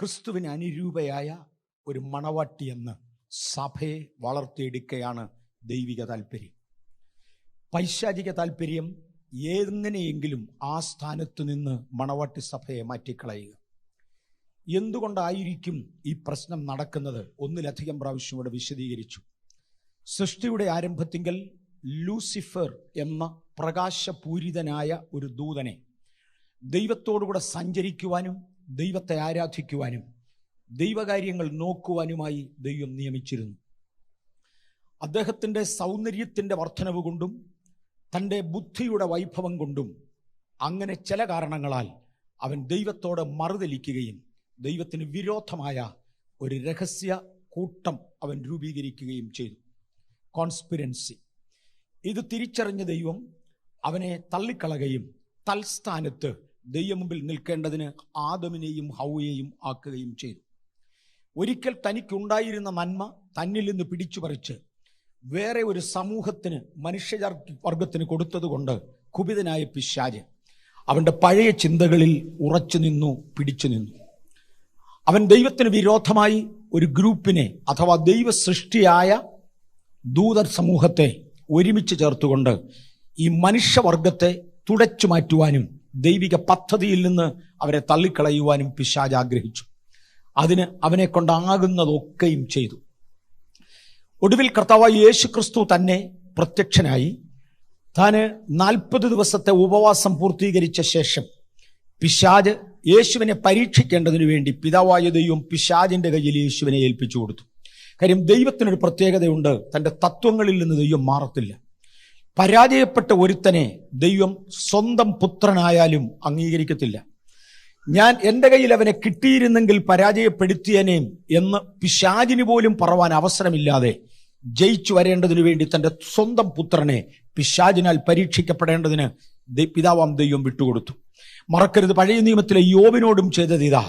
ക്രിസ്തുവിന് അനുരൂപയായ ഒരു മണവാട്ടിയെന്ന് സഭയെ വളർത്തിയെടുക്കുകയാണ് ദൈവിക താല്പര്യം. പൈശാചിക താല്പര്യം എങ്ങനെയെങ്കിലും ആ സ്ഥാനത്ത് നിന്ന് മണവാട്ടി സഭയെ മാറ്റിക്കളയുക. എന്തുകൊണ്ടായിരിക്കും ഈ പ്രശ്നം നടക്കുന്നത്? ഒന്നിലധികം പ്രാവശ്യം ഇവിടെ വിശദീകരിച്ചു. സൃഷ്ടിയുടെ ആരംഭത്തിങ്കൽ ലൂസിഫർ എന്ന പ്രകാശപൂരിതനായ ഒരു ദൂതനെ ദൈവത്തോടുകൂടെ സഞ്ചരിക്കുവാനും ദൈവത്തെ ആരാധിക്കുവാനും ദൈവകാര്യങ്ങൾ നോക്കുവാനുമായി ദൈവം നിയമിച്ചിരുന്നു. അദ്ദേഹത്തിൻ്റെ സൗന്ദര്യത്തിൻ്റെ വർധനവ് കൊണ്ടും തൻ്റെ ബുദ്ധിയുടെ വൈഭവം കൊണ്ടും അങ്ങനെ ചില കാരണങ്ങളാൽ അവൻ ദൈവത്തോട് മറുതലിക്കുകയും ദൈവത്തിന് വിരോധമായ ഒരു രഹസ്യ കൂട്ടം അവൻ രൂപീകരിക്കുകയും ചെയ്തു. കോൺസ്പിരൻസി. ഇത് തിരിച്ചറിഞ്ഞ ദൈവം അവനെ തള്ളിക്കളയുകയും തൽസ്ഥാനത്ത് ദൈവമുമ്പിൽ നിൽക്കേണ്ടതിന് ആദമിനെയും ഹൗവയെയും ആക്കുകയും ചെയ്തു. ഒരിക്കൽ തനിക്കുണ്ടായിരുന്ന നന്മ തന്നിൽ നിന്ന് പിടിച്ചുപറിച്ച് വേറെ ഒരു സമൂഹത്തിന്, മനുഷ്യവർഗത്തിന് കൊടുത്തതുകൊണ്ട് കുപിതനായ പിശാച് അവൻ്റെ പഴയ ചിന്തകളിൽ ഉറച്ചു നിന്നു, പിടിച്ചു നിന്നു. അവൻ ദൈവത്തിന് വിരോധമായി ഒരു ഗ്രൂപ്പിനെ അഥവാ ദൈവ സൃഷ്ടിയായ ദൂതർ സമൂഹത്തെ ഒരുമിച്ച് ചേർത്തുകൊണ്ട് ഈ മനുഷ്യവർഗത്തെ തുടച്ചു മാറ്റുവാനും ദൈവിക പദ്ധതിയിൽ നിന്ന് അവരെ തള്ളിക്കളയുവാനും പിശാച് ആഗ്രഹിച്ചു. അതിന് അവനെ കൊണ്ടാകുന്നതൊക്കെയും ചെയ്തു. ഒടുവിൽ കർത്താവായ യേശു ക്രിസ്തു തന്നെ പ്രത്യക്ഷനായി താന് 40 ദിവസത്തെ ഉപവാസം പൂർത്തീകരിച്ച ശേഷം പിശാച് യേശുവിനെ പരീക്ഷിക്കേണ്ടതിനു വേണ്ടി പിതാവായ ദൈവം പിശാചിന്റെ കയ്യിൽ യേശുവിനെ ഏൽപ്പിച്ചു കൊടുത്തു. കാര്യം ദൈവത്തിനൊരു പ്രത്യേകതയുണ്ട്, തൻ്റെ തത്വങ്ങളിൽ നിന്ന് ദൈവം മാറത്തില്ല. പരാജയപ്പെട്ട ഒരുത്തനെ ദൈവം സ്വന്തം പുത്രനായാലും അംഗീകരിക്കത്തില്ല. ഞാൻ എൻ്റെ കയ്യിൽ അവനെ കിട്ടിയിരുന്നെങ്കിൽ പരാജയപ്പെടുത്തിയനേം എന്ന് പിശാചിന് പോലും പറവാൻ അവസരമില്ലാതെ ജയിച്ചു വരേണ്ടതിനു വേണ്ടി തൻ്റെ സ്വന്തം പുത്രനെ പിശാചിനാൽ പരീക്ഷിക്കപ്പെടേണ്ടതിന് പിതാവാം ദൈവം വിട്ടുകൊടുത്തു. മറക്കരുത്, പഴയ നിയമത്തിലെ യോബിനോടും ചെയ്തത് ഇതാ.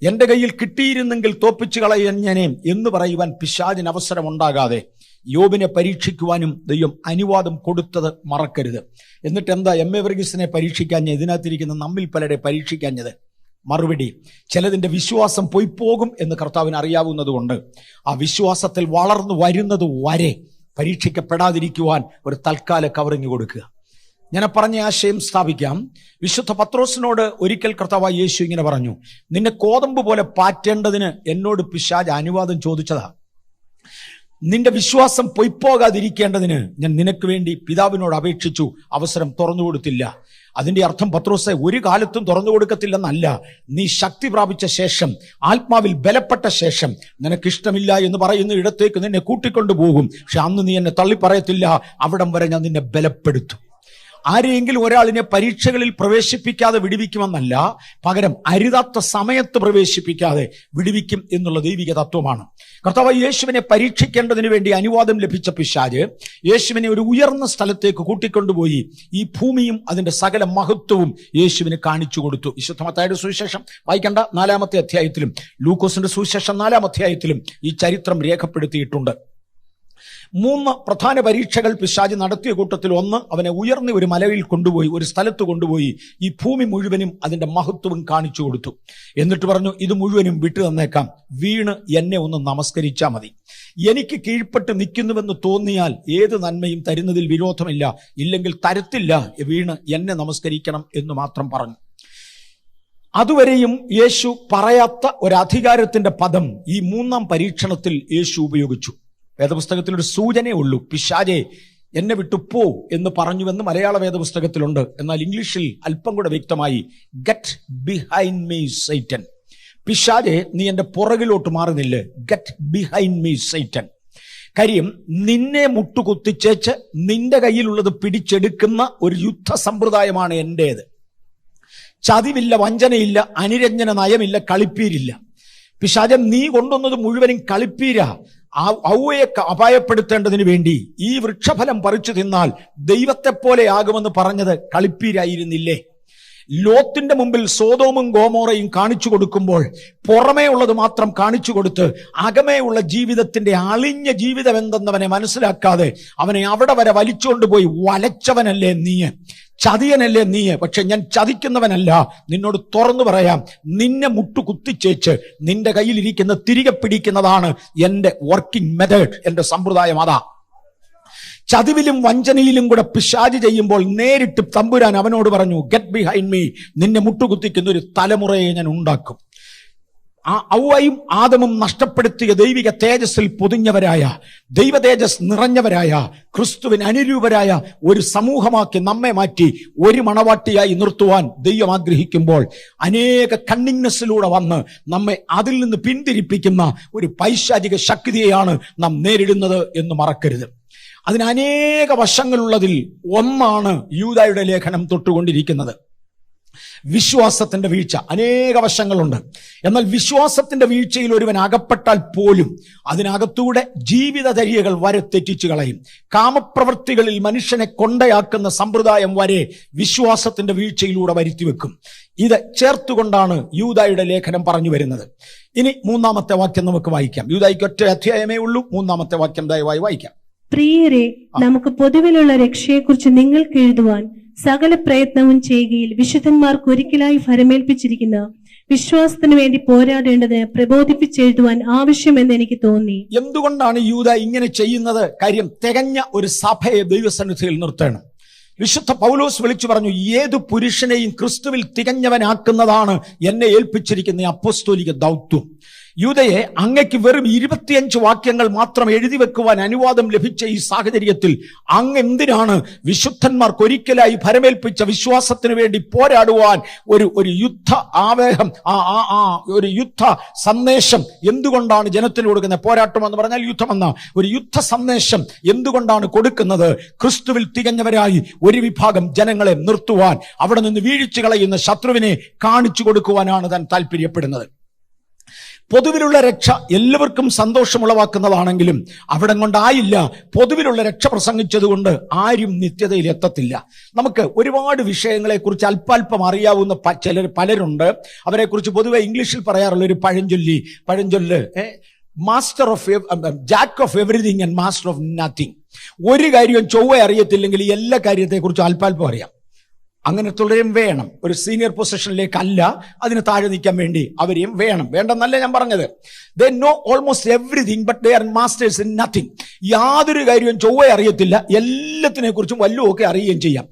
എൻ്റെ കയ്യിൽ കിട്ടിയിരുന്നെങ്കിൽ തോപ്പിച്ചു കളയഞ്ഞനേം എന്ന് പറയുവാൻ പിശാചിന് അവസരമുണ്ടാകാതെ യോബിനെ പരീക്ഷിക്കുവാനും ദൈവം അനുവാദം കൊടുത്തത് മറക്കരുത്. എന്നിട്ട് എന്താ എം എ വർഗീസിനെ പരീക്ഷിക്കാഞ്ഞത്? ഇതിനകത്തിരിക്കുന്ന നമ്മിൽ പലരെ പരീക്ഷിക്കാഞ്ഞത്? മറുപടി, ചിലതിൻ്റെ വിശ്വാസം പൊയ്പോകും എന്ന് കർത്താവിന് അറിയാവുന്നതുകൊണ്ട് ആ വിശ്വാസത്തിൽ വളർന്നു വരുന്നത് വരെ പരീക്ഷിക്കപ്പെടാതിരിക്കുവാൻ ഒരു തൽക്കാല കവറിങ് കൊടുക്കുക. ഞാൻ പറഞ്ഞ ആശയം സ്ഥാപിക്കാം. വിശുദ്ധ പത്രോസിനോട് ഒരിക്കൽ കർത്താവായ യേശു ഇങ്ങനെ പറഞ്ഞു, നിന്നെ കോതമ്പ് പോലെ പാറ്റേണ്ടതിന് എന്നോട് പിശാച് അനുവാദം ചോദിച്ചതാ. നിന്റെ വിശ്വാസം പൊയ്പോകാതിരിക്കേണ്ടതിന് ഞാൻ നിനക്ക് വേണ്ടി പിതാവിനോട് അപേക്ഷിച്ചു, അവസരം തുറന്നു കൊടുത്തില്ല. അതിന്റെ അർത്ഥം പത്രോസെ ഒരു കാലത്തും തുറന്നു കൊടുക്കത്തില്ലെന്നല്ല. നീ ശക്തി പ്രാപിച്ച ശേഷം, ആത്മാവിൽ ബലപ്പെട്ട ശേഷം നിനക്കിഷ്ടമില്ല എന്ന് പറയുന്ന ഇടത്തേക്ക് നിന്നെ കൂട്ടിക്കൊണ്ടു പോകും. പക്ഷെ അന്ന് നീ എന്നെ തള്ളിപ്പറയത്തില്ല. അവിടം വരെ ഞാൻ നിന്നെ ബലപ്പെടുത്തും. ആരെയെങ്കിലും ഒരാളിനെ പരീക്ഷകളിൽ പ്രവേശിപ്പിക്കാതെ വിടുവിക്കുമെന്നല്ല, പകരം അരുതാത്ത സമയത്ത് പ്രവേശിപ്പിക്കാതെ വിടുവിക്കും എന്നുള്ള ദൈവിക തത്വമാണ്. കർത്താവ് യേശുവിനെ പരീക്ഷിക്കേണ്ടതിന് വേണ്ടി അനുവാദം ലഭിച്ച പിശാച് യേശുവിനെ ഒരു ഉയർന്ന സ്ഥലത്തേക്ക് കൂട്ടിക്കൊണ്ടുപോയി ഈ ഭൂമിയും അതിന്റെ സകല മഹത്വവും യേശുവിന് കാണിച്ചു കൊടുത്തു. വിശുദ്ധ മത്തായിയുടെ സുവിശേഷം വായിക്കേണ്ട 4-ാമത്തെ അധ്യായത്തിലും ലൂക്കോസിന്റെ സുവിശേഷം 4-ാം അധ്യായത്തിലും ഈ ചരിത്രം രേഖപ്പെടുത്തിയിട്ടുണ്ട്. 3 പ്രധാന പരീക്ഷകൾ പിശാച് നടത്തിയ കൂട്ടത്തിൽ ഒന്ന്, അവനെ ഉയർന്ന ഒരു മലയിൽ കൊണ്ടുപോയി, ഒരു സ്ഥലത്ത് കൊണ്ടുപോയി ഈ ഭൂമി മുഴുവനും അതിന്റെ മഹത്വവും കാണിച്ചു കൊടുത്തു. എന്നിട്ട് പറഞ്ഞു, ഇത് മുഴുവനും വിട്ടു തന്നേക്കാം, വീണ് എന്നെ ഒന്ന് നമസ്കരിച്ചാൽ മതി. എനിക്ക് കീഴ്പ്പെട്ട് നിൽക്കുന്നുവെന്ന് തോന്നിയാൽ ഏത് നന്മയും തരുന്നതിൽ വിരോധമില്ല, ഇല്ലെങ്കിൽ തരത്തില്ല, വീണ് എന്നെ നമസ്കരിക്കണം എന്ന് മാത്രം പറഞ്ഞു. അതുവരെയും യേശു പറയാത്ത ഒരധികാരത്തിന്റെ പദം ഈ 3-ാം പരീക്ഷണത്തിൽ യേശു ഉപയോഗിച്ചു. വേദപുസ്തകത്തിലൊരു സൂചനയേ ഉള്ളൂ, പിശാചേ എന്നെ വിട്ടു പോ എന്ന് പറഞ്ഞുവെന്ന് മലയാള വേദപുസ്തകത്തിലുണ്ട്. എന്നാൽ ഇംഗ്ലീഷിൽ അല്പം കൂടെ വ്യക്തമായി, ഗെറ്റ് ബിഹൈൻഡ് മീ സൈറ്റൻ. പിശാചേ നീ എന്റെ പുറകിലോട്ട് മാറുന്നില്ലേ, ഗെറ്റ് ബിഹൈൻഡ് മീ സൈറ്റൻ. കാര്യം നിന്നെ മുട്ടുകുത്തിച്ചേച്ച് നിന്റെ കയ്യിലുള്ളത് പിടിച്ചെടുക്കുന്ന ഒരു യുദ്ധ സമ്പ്രദായമാണ് എന്റേത്. ചതിവില്ല, വഞ്ചനയില്ല, അനുരഞ്ജന നയമില്ല, കളിപ്പീരില്ല. പിശാചൻ നീ കൊണ്ടുവന്നത് മുഴുവനും കളിപ്പീരാ. ഔവയെ അപായപ്പെടുത്തേണ്ടതിന് വേണ്ടി ഈ വൃക്ഷഫലം പറിച്ചു തിന്നാൽ ദൈവത്തെ പോലെ ആകുമെന്ന് പറഞ്ഞത് കളിപ്പീരായിരുന്നില്ലേ? ലോത്തിന്റെ മുമ്പിൽ സോദോമും ഗോമോറയും കാണിച്ചു കൊടുക്കുമ്പോൾ പുറമേ ഉള്ളത് മാത്രം കാണിച്ചു കൊടുത്ത് അകമേയുള്ള ജീവിതത്തിന്റെ അളിഞ്ഞ ജീവിതം എന്തെന്നവനെ മനസ്സിലാക്കാതെ അവനെ അവിടെ വരെ വലിച്ചുകൊണ്ടുപോയി വലച്ചവനല്ലേ നീ, ചതിയനല്ലേ നീ. പക്ഷെ ഞാൻ ചതിക്കുന്നവനല്ല, നിന്നോട് തുറന്നു പറയാം, നിന്നെ മുട്ടുകുത്തിച്ചേച്ച് നിന്റെ കയ്യിലിരിക്കുന്ന തിരികെ പിടിക്കുന്നതാണ് എന്റെ വർക്കിംഗ് മെത്തേഡ്, എന്റെ സമ്പ്രദായം അതാ. ചതിവിലും വഞ്ചനയിലും കൂടെ പിശാച് ചെയ്യുമ്പോൾ നേരിട്ട് തമ്പുരാൻ അവനോട് പറഞ്ഞു, ഗെറ്റ് ബിഹൈൻഡ് മീ, നിന്നെ മുട്ടുകുത്തിക്കുന്ന ഒരു തലമുറയെ ഞാൻ ഉണ്ടാക്കും. ഔവയും ആദമും നഷ്ടപ്പെടുത്തിയ ദൈവിക തേജസ്സിൽ പൊതിഞ്ഞവരായ, ദൈവ തേജസ് നിറഞ്ഞവരായ, ക്രിസ്തുവിന് അനുരൂപരായ ഒരു സമൂഹമാക്കി നമ്മെ മാറ്റി ഒരു മണവാട്ടിയായി നിർത്തുവാൻ ദൈവം ആഗ്രഹിക്കുമ്പോൾ അനേക കണ്ണിങ്നെസ്സിലൂടെ വന്ന് നമ്മെ അതിൽ നിന്ന് പിന്തിരിപ്പിക്കുന്ന ഒരു പൈശാചിക ശക്തിയെയാണ് നാം നേരിടുന്നത് എന്ന് മറക്കരുത്. അതിന് അനേക വശങ്ങളുള്ളതിൽ ഒന്നാണ് യൂദായുടെ ലേഖനം തൊട്ടുകൊണ്ടിരിക്കുന്നത്. വിശ്വാസത്തിന്റെ വീഴ്ച. അനേക വശങ്ങളുണ്ട്. എന്നാൽ വിശ്വാസത്തിന്റെ വീഴ്ചയിൽ ഒരുവൻ അകപ്പെട്ടാൽ പോലും അതിനകത്തൂടെ ജീവിതചര്യകൾ വരെ തെറ്റിച്ചു കളയും. കാമപ്രവൃത്തികളിൽ മനുഷ്യനെ കൊണ്ടയാക്കുന്ന സമ്പ്രദായം വരെ വിശ്വാസത്തിന്റെ വീഴ്ചയിലൂടെ വരുത്തിവെക്കും. ഇത് ചേർത്തുകൊണ്ടാണ് യൂദായുടെ ലേഖനം പറഞ്ഞു വരുന്നത്. ഇനി 3-ാമത്തെ വാക്യം നമുക്ക് വായിക്കാം. യൂദായ്ക്ക് ഒറ്റ അധ്യായമേ ഉള്ളൂ. 3-ാമത്തെ വാക്യം ദയവായി വായിക്കാം. പ്രിയരെ, നമുക്ക് പൊതുവിലുള്ള രക്ഷയെക്കുറിച്ച് നിങ്ങൾക്ക് എഴുതുവാൻ സകല പ്രയത്നവും ചെയ്യുകയിൽ വിശുദ്ധന്മാർക്ക് ഒരിക്കലായി ഫലമേൽപ്പിച്ചിരിക്കുന്ന വിശ്വാസത്തിനു വേണ്ടി പോരാടേണ്ടതിന് പ്രബോധിപ്പിച്ചെഴുതുവാൻ ആവശ്യമെന്ന് എനിക്ക് തോന്നി. എന്തുകൊണ്ടാണ് യൂദ ഇങ്ങനെ ചെയ്യുന്നത്? കാര്യം തികഞ്ഞ ഒരു സഭയെ ദൈവസന്നിധിയിൽ നിർത്തണം. വിശുദ്ധ പൗലോസ് വിളിച്ചു പറഞ്ഞു, ഏതു പുരുഷനെയും ക്രിസ്തുവിൽ തികഞ്ഞവനാക്കുന്നതാണ് എന്നെ ഏൽപ്പിച്ചിരിക്കുന്ന അപ്പോസ്തോലിക ദൗത്യം. യൂദയെ അങ്ങയ്ക്ക് വെറും 25 വാക്യങ്ങൾ മാത്രം എഴുതി വെക്കുവാൻ അനുവാദം ലഭിച്ച ഈ സാഹചര്യത്തിൽ അങ്ങ് എന്തിനാണ് വിശുദ്ധന്മാർക്ക് ഒരിക്കലായി ഫലമേൽപ്പിച്ച വിശ്വാസത്തിന് വേണ്ടി പോരാടുവാൻ ഒരു യുദ്ധ ആവേഹം, ഒരു യുദ്ധ സന്ദേശം എന്തുകൊണ്ടാണ് ജനത്തിന് കൊടുക്കുന്നത്? പോരാട്ടം എന്ന് പറഞ്ഞാൽ യുദ്ധമെന്ന ഒരു യുദ്ധ സന്ദേശം എന്തുകൊണ്ടാണ് കൊടുക്കുന്നത്? ക്രിസ്തുവിൽ തികഞ്ഞവരായി ഒരു വിഭാഗം ജനങ്ങളെ നിർത്തുവാൻ, അവിടെ നിന്ന് വീഴ്ച കളയുന്ന ശത്രുവിനെ കാണിച്ചു കൊടുക്കുവാനാണ് താൻ താല്പര്യപ്പെടുന്നത്. പൊതുവിലുള്ള രക്ഷ എല്ലാവർക്കും സന്തോഷമുളവാക്കുന്നതാണെങ്കിലും അവിടെ കൊണ്ടായില്ല. പൊതുവിലുള്ള രക്ഷ പ്രസംഗിച്ചതുകൊണ്ട് ആരും നിത്യതയിൽ എത്തത്തില്ല. നമുക്ക് ഒരുപാട് വിഷയങ്ങളെക്കുറിച്ച് അല്പാൽപ്പം അറിയാവുന്ന പലരുണ്ട്. അവരെക്കുറിച്ച് പൊതുവെ ഇംഗ്ലീഷിൽ പറയാറുള്ള ഒരു പഴഞ്ചൊല്ല് Jack of everything and master of nothing. ഒരു കാര്യവും ചൊവ്വ അറിയത്തില്ലെങ്കിൽ എല്ലാ കാര്യത്തെക്കുറിച്ചും അല്പാൽപ്പം അറിയാം. അങ്ങനെ തുടരും വേണം. ഒരു സീനിയർ പൊസിഷനിലേക്കല്ല, അതിന് താഴെ നിൽക്കാൻ വേണ്ടി അവരെയും വേണം. വേണ്ടെന്നല്ല ഞാൻ പറഞ്ഞത്. they know almost everything but they are masters in nothing. യാതൊരു കാര്യവും ചൊവ്വ അറിയത്തില്ല, എല്ലാത്തിനെ കുറിച്ചും വല്ലതുമൊക്കെ അറിയുകയും ചെയ്യാം.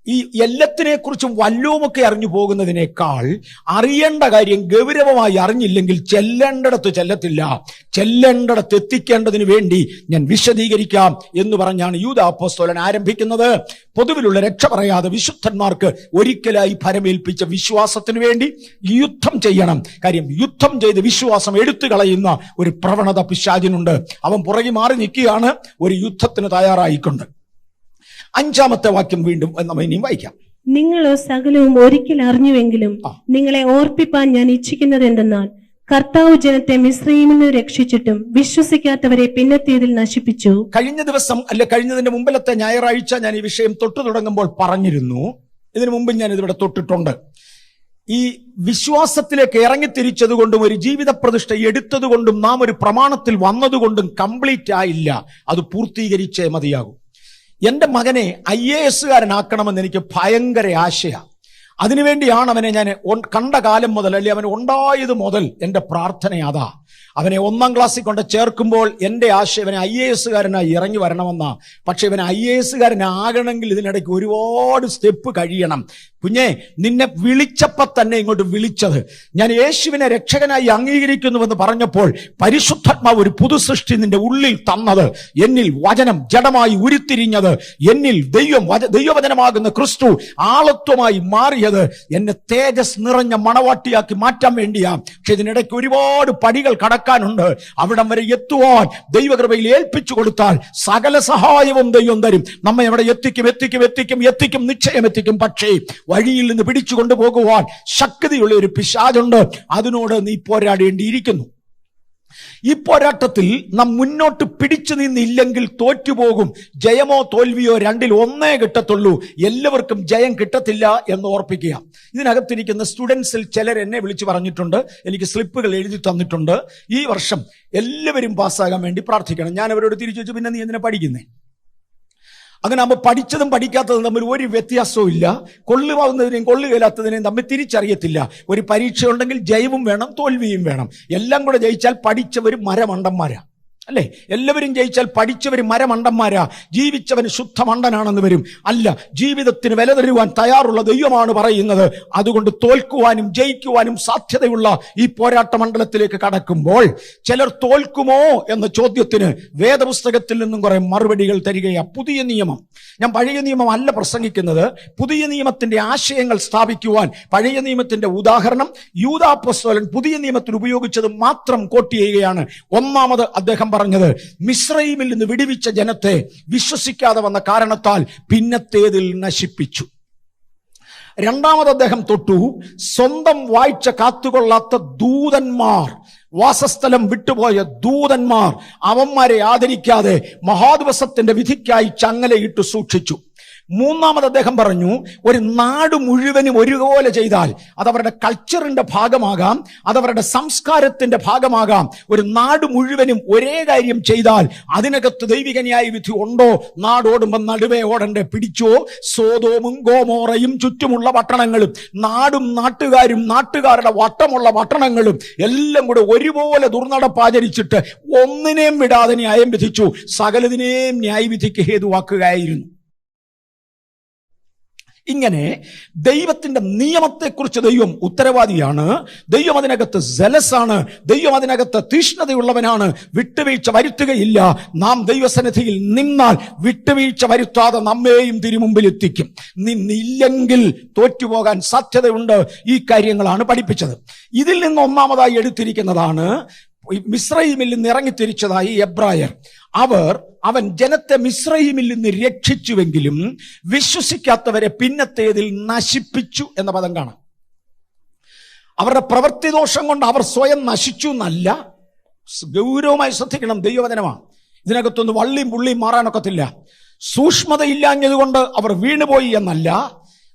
ഈ എല്ലാത്തിനെ കുറിച്ചും വല്ലതുമൊക്കെ അറിഞ്ഞു പോകുന്നതിനേക്കാൾ അറിയേണ്ട കാര്യം ഗൗരവമായി അറിഞ്ഞില്ലെങ്കിൽ ചെല്ലേണ്ടടത്ത് ചെല്ലത്തില്ല. ചെല്ലേണ്ടടത്ത് എത്തിക്കേണ്ടതിന് വേണ്ടി ഞാൻ വിശദീകരിക്കാം എന്ന് പറഞ്ഞാണ് യൂദ അപ്പോസ്തലൻ ആരംഭിക്കുന്നത്. പൊതുവിലുള്ള രക്ഷ പറയാതെ വിശുദ്ധന്മാർക്ക് ഒരിക്കലായി ഫലമേൽപ്പിച്ച വിശ്വാസത്തിന് വേണ്ടി യുദ്ധം ചെയ്യണം. കാര്യം യുദ്ധം ചെയ്ത് വിശ്വാസം എടുത്തു കളയുന്ന ഒരു പ്രവണത പിശാചിനുണ്ട്. അവൻ പുറകെ മാറി നിൽക്കുകയാണ് ഒരു യുദ്ധത്തിന് തയ്യാറായിക്കൊണ്ട്. 5-ാമത്തെ വാക്യം വീണ്ടും നമ്മൾ ഇനിയും വായിക്കാം. നിങ്ങളോ സകലവും ഒരിക്കൽ അറിഞ്ഞുവെങ്കിലും നിങ്ങളെ ഓർപ്പിപ്പാൻ ഞാൻ ഇച്ഛിക്കുന്നത് എന്തെന്നാൽ, കർത്താവ് ജനത്തെ മിസ്രയീമിൽ നിന്ന് രക്ഷിച്ചിട്ടും വിശ്വസിക്കാത്തവരെ പിന്നത്തേതിൽ നശിപ്പിച്ചു. കഴിഞ്ഞ ദിവസം കഴിഞ്ഞതിന്റെ മുമ്പിലത്തെ ഞായറാഴ്ച ഞാൻ ഈ വിഷയം തൊട്ടു തുടങ്ങുമ്പോൾ പറഞ്ഞിരുന്നു. ഇതിനു മുമ്പ് ഞാൻ ഇതിവിടെ തൊട്ടിട്ടുണ്ട്. ഈ വിശ്വാസത്തിലേക്ക് ഇറങ്ങിത്തിരിച്ചതുകൊണ്ടും ഒരു ജീവിത പ്രതിഷ്ഠ എടുത്തതുകൊണ്ടും നാം ഒരു പ്രമാണത്തിൽ വന്നതുകൊണ്ടും കംപ്ലീറ്റ് ആയില്ല. അത് പൂർത്തീകരിച്ചേ മതിയാകും. എന്റെ മകനെ IAS-കാരനാക്കണമെന്ന് എനിക്ക് ഭയങ്കര ആശയാണ്. അതിനുവേണ്ടിയാണ് അവനെ ഞാൻ കണ്ട കാലം മുതൽ, അല്ലെ അവൻ ഉണ്ടായത് മുതൽ എന്റെ പ്രാർത്ഥന അതാ. അവനെ 1-ാം ക്ലാസ്സിൽ കൊണ്ട് ചേർക്കുമ്പോൾ എന്റെ ആശയം ഇവനെ IAS-കാരനായി ഇറങ്ങി വരണമെന്നാ. പക്ഷെ ഇവനെ IAS-കാരനാകണമെങ്കിൽ ഇതിനിടയ്ക്ക് ഒരുപാട് സ്റ്റെപ്പ് കഴിയണം. കുഞ്ഞെ, നിന്നെ വിളിച്ചപ്പോൾ തന്നെ ഇങ്ങോട്ട് വിളിച്ചത് ഞാൻ യേശുവിനെ രക്ഷകനായി അംഗീകരിക്കുന്നുവെന്ന് പറഞ്ഞപ്പോൾ പരിശുദ്ധാത്മാവ് ഒരു പുതു സൃഷ്ടി നിന്റെ ഉള്ളിൽ തന്നത്, എന്നിൽ വചനം ജഡമായി ഉരുത്തിരിഞ്ഞത്, എന്നിൽ ദൈവവചനമാകുന്ന ക്രിസ്തു ആളത്വമായി മാറിയത് എന്നെ തേജസ് നിറഞ്ഞ മണവാട്ടിയാക്കി മാറ്റാൻ വേണ്ടിയാ. പക്ഷെ ഇതിനിടയ്ക്ക് ഒരുപാട് പടികൾ കടക്കാനുണ്ട്. അവിടം വരെ എത്തുവാൻ ദൈവകൃപയിൽ ഏൽപ്പിച്ചു കൊടുത്താൽ സകല സഹായവും ദൈവം തരും. നമ്മെ അവിടെ എത്തിക്കും, നിശ്ചയം എത്തിക്കും. പക്ഷേ വഴിയിൽ നിന്ന് പിടിച്ചു കൊണ്ടുപോകുവാൻ ശക്തിയുള്ള ഒരു പിശാചുണ്ട്. അതിനോട് നീ പോരാടേണ്ടിയിരിക്കുന്നു. ഈ പോരാട്ടത്തിൽ നാം മുന്നോട്ട് പിടിച്ചു നിന്നില്ലെങ്കിൽ തോറ്റുപോകും. ജയമോ തോൽവിയോ രണ്ടിൽ ഒന്നേ കിട്ടത്തുള്ളൂ. എല്ലാവർക്കും ജയം കിട്ടത്തില്ല എന്ന് ഓർപ്പിക്കുക. ഇതിനകത്തിരിക്കുന്ന സ്റ്റുഡൻസിൽ ചിലർ എന്നെ വിളിച്ചു പറഞ്ഞിട്ടുണ്ട്, എനിക്ക് സ്ലിപ്പുകൾ എഴുതി തന്നിട്ടുണ്ട്, ഈ വർഷം എല്ലാവരും പാസ്സാകാൻ വേണ്ടി പ്രാർത്ഥിക്കണം. ഞാൻ അവരോട് തിരിച്ചു വെച്ചു, പിന്നെ നീ എന്തിനാ പഠിക്കുന്നേ? അങ്ങനെ ആകുമ്പോൾ പഠിച്ചതും പഠിക്കാത്തതും തമ്മിൽ ഒരു വ്യത്യാസവും ഇല്ല. കൊള്ളുവാകുന്നതിനെയും കൊള്ളുകയില്ലാത്തതിനെയും തമ്മിൽ തിരിച്ചറിയത്തില്ല. ഒരു പരീക്ഷ ഉണ്ടെങ്കിൽ ജയവും വേണം, തോൽവിയും വേണം. എല്ലാം കൂടെ ജയിച്ചാൽ പഠിച്ചവർ മരമണ്ടന്മാരാ, അല്ലേ? എല്ലാവരും ജയിച്ചാൽ പഠിച്ചവർ മരമണ്ടന്മാരാ, ജീവിച്ചവന് ശുദ്ധമണ്ടനാണെന്ന് വരും. അല്ല, ജീവിതത്തിന് വില തരുവാൻ തയ്യാറുള്ള ദൈവമാണ് പറയുന്നത്. അതുകൊണ്ട് തോൽക്കുവാനും ജയിക്കുവാനും സാധ്യതയുള്ള ഈ പോരാട്ട മണ്ഡലത്തിലേക്ക് കടക്കുമ്പോൾ ചിലർ തോൽക്കുമോ എന്ന ചോദ്യത്തിന് വേദപുസ്തകത്തിൽ നിന്നും കുറെ മറുപടികൾ തരികയാ. പുതിയ നിയമം, ഞാൻ പഴയ നിയമം അല്ല പ്രസംഗിക്കുന്നത്. പുതിയ നിയമത്തിന്റെ ആശയങ്ങൾ സ്ഥാപിക്കുവാൻ പഴയ നിയമത്തിന്റെ ഉദാഹരണം യൂദാപ്പോസ്തലൻ പുതിയ നിയമത്തിൽ ഉപയോഗിച്ചത് മാത്രം കോട്ട് ചെയ്യുകയാണ്. ഒന്നാമത് അദ്ദേഹം പറഞ്ഞത്, മിസ്രയീമിൽ നിന്ന് വിടുവിച്ച ജനത്തെ വിശ്വസിക്കാതെ വന്ന കാരണത്താൽ പിന്നത്തേതിൽ നശിപ്പിച്ചു. രണ്ടാമത് അദ്ദേഹം തൊട്ടു, സ്വന്തം വാഴ്ച കാത്തുകൊള്ളാത്ത ദൂതന്മാർ, വാസസ്ഥലം വിട്ടുപോയ ദൂതന്മാർ, അവന്മാരെ ആദരിക്കാതെ മഹാദിവസത്തിന്റെ വിധിക്കായി ചങ്ങലയിട്ട് സൂക്ഷിച്ചു. മൂന്നാമത് അദ്ദേഹം പറഞ്ഞു, ഒരു നാട് മുഴുവനും ഒരുപോലെ ചെയ്താൽ അതവരുടെ കൾച്ചറിന്റെ ഭാഗമാകാം, അതവരുടെ സംസ്കാരത്തിന്റെ ഭാഗമാകാം. ഒരു നാട് മുഴുവനും ഒരേ കാര്യം ചെയ്താൽ അതിനകത്ത് ദൈവിക ന്യായ വിധി ഉണ്ടോ? നാടോടുമ്പോൾ നടുവേ ഓടണ്ടേ? പിടിച്ചോ? സോദോമും ഗോമോറയും ചുറ്റുമുള്ള പട്ടണങ്ങളും നാടും നാട്ടുകാരും നാട്ടുകാരുടെ വട്ടമുള്ള പട്ടണങ്ങളും എല്ലാം കൂടെ ഒരുപോലെ ദുർനടപ്പാചരിച്ചിട്ട് ഒന്നിനെയും വിടാതെ ന്യായം വിധിച്ചു. സകലതിനെയും ന്യായവിധിക്ക് ഹേതുവാക്കുകയായിരുന്നു. ഇങ്ങനെ ദൈവത്തിന്റെ നിയമത്തെക്കുറിച്ച് ദൈവം ഉത്തരവാദിയാണ്. ദൈവം അതിനകത്ത് ജലസാണ്. ദൈവം അതിനകത്ത് തീഷ്ണതയുള്ളവനാണ്. വിട്ടുവീഴ്ച വരുത്തുകയില്ല. നാം ദൈവസന്നിധിയിൽ നിന്നാൽ വിട്ടുവീഴ്ച വരുത്താതെ നമ്മെയും തിരുമുമ്പിൽ എത്തിക്കും. നിന്നില്ലെങ്കിൽ തോറ്റുപോകാൻ സാധ്യതയുണ്ട്. ഈ കാര്യങ്ങളാണ് പഠിപ്പിച്ചത്. ഇതിൽ നിന്ന് ഒന്നാമതായി എടുത്തിരിക്കുന്നതാണ് മിസ്രയീമിൽ നിന്ന് ഇറങ്ങിത്തിരിച്ചതായി എബ്രായർ. അവൻ ജനത്തെ മിസ്രയീമിൽ നിന്ന് രക്ഷിച്ചുവെങ്കിലും വിശ്വസിക്കാത്തവരെ പിന്നത്തേതിൽ നശിപ്പിച്ചു എന്ന പദം കാണാം. അവരുടെ പ്രവൃത്തി ദോഷം കൊണ്ട് അവർ സ്വയം നശിച്ചു എന്നല്ല. ഗൗരവമായി ശ്രദ്ധിക്കണം, ദൈവവചനമാണ്. ഇതിനകത്തൊന്ന് വള്ളിയും പുള്ളിയും മാറാനൊക്കത്തില്ല. സൂക്ഷ്മതയില്ലാഞ്ഞതുകൊണ്ട് അവർ വീണുപോയി എന്നല്ല,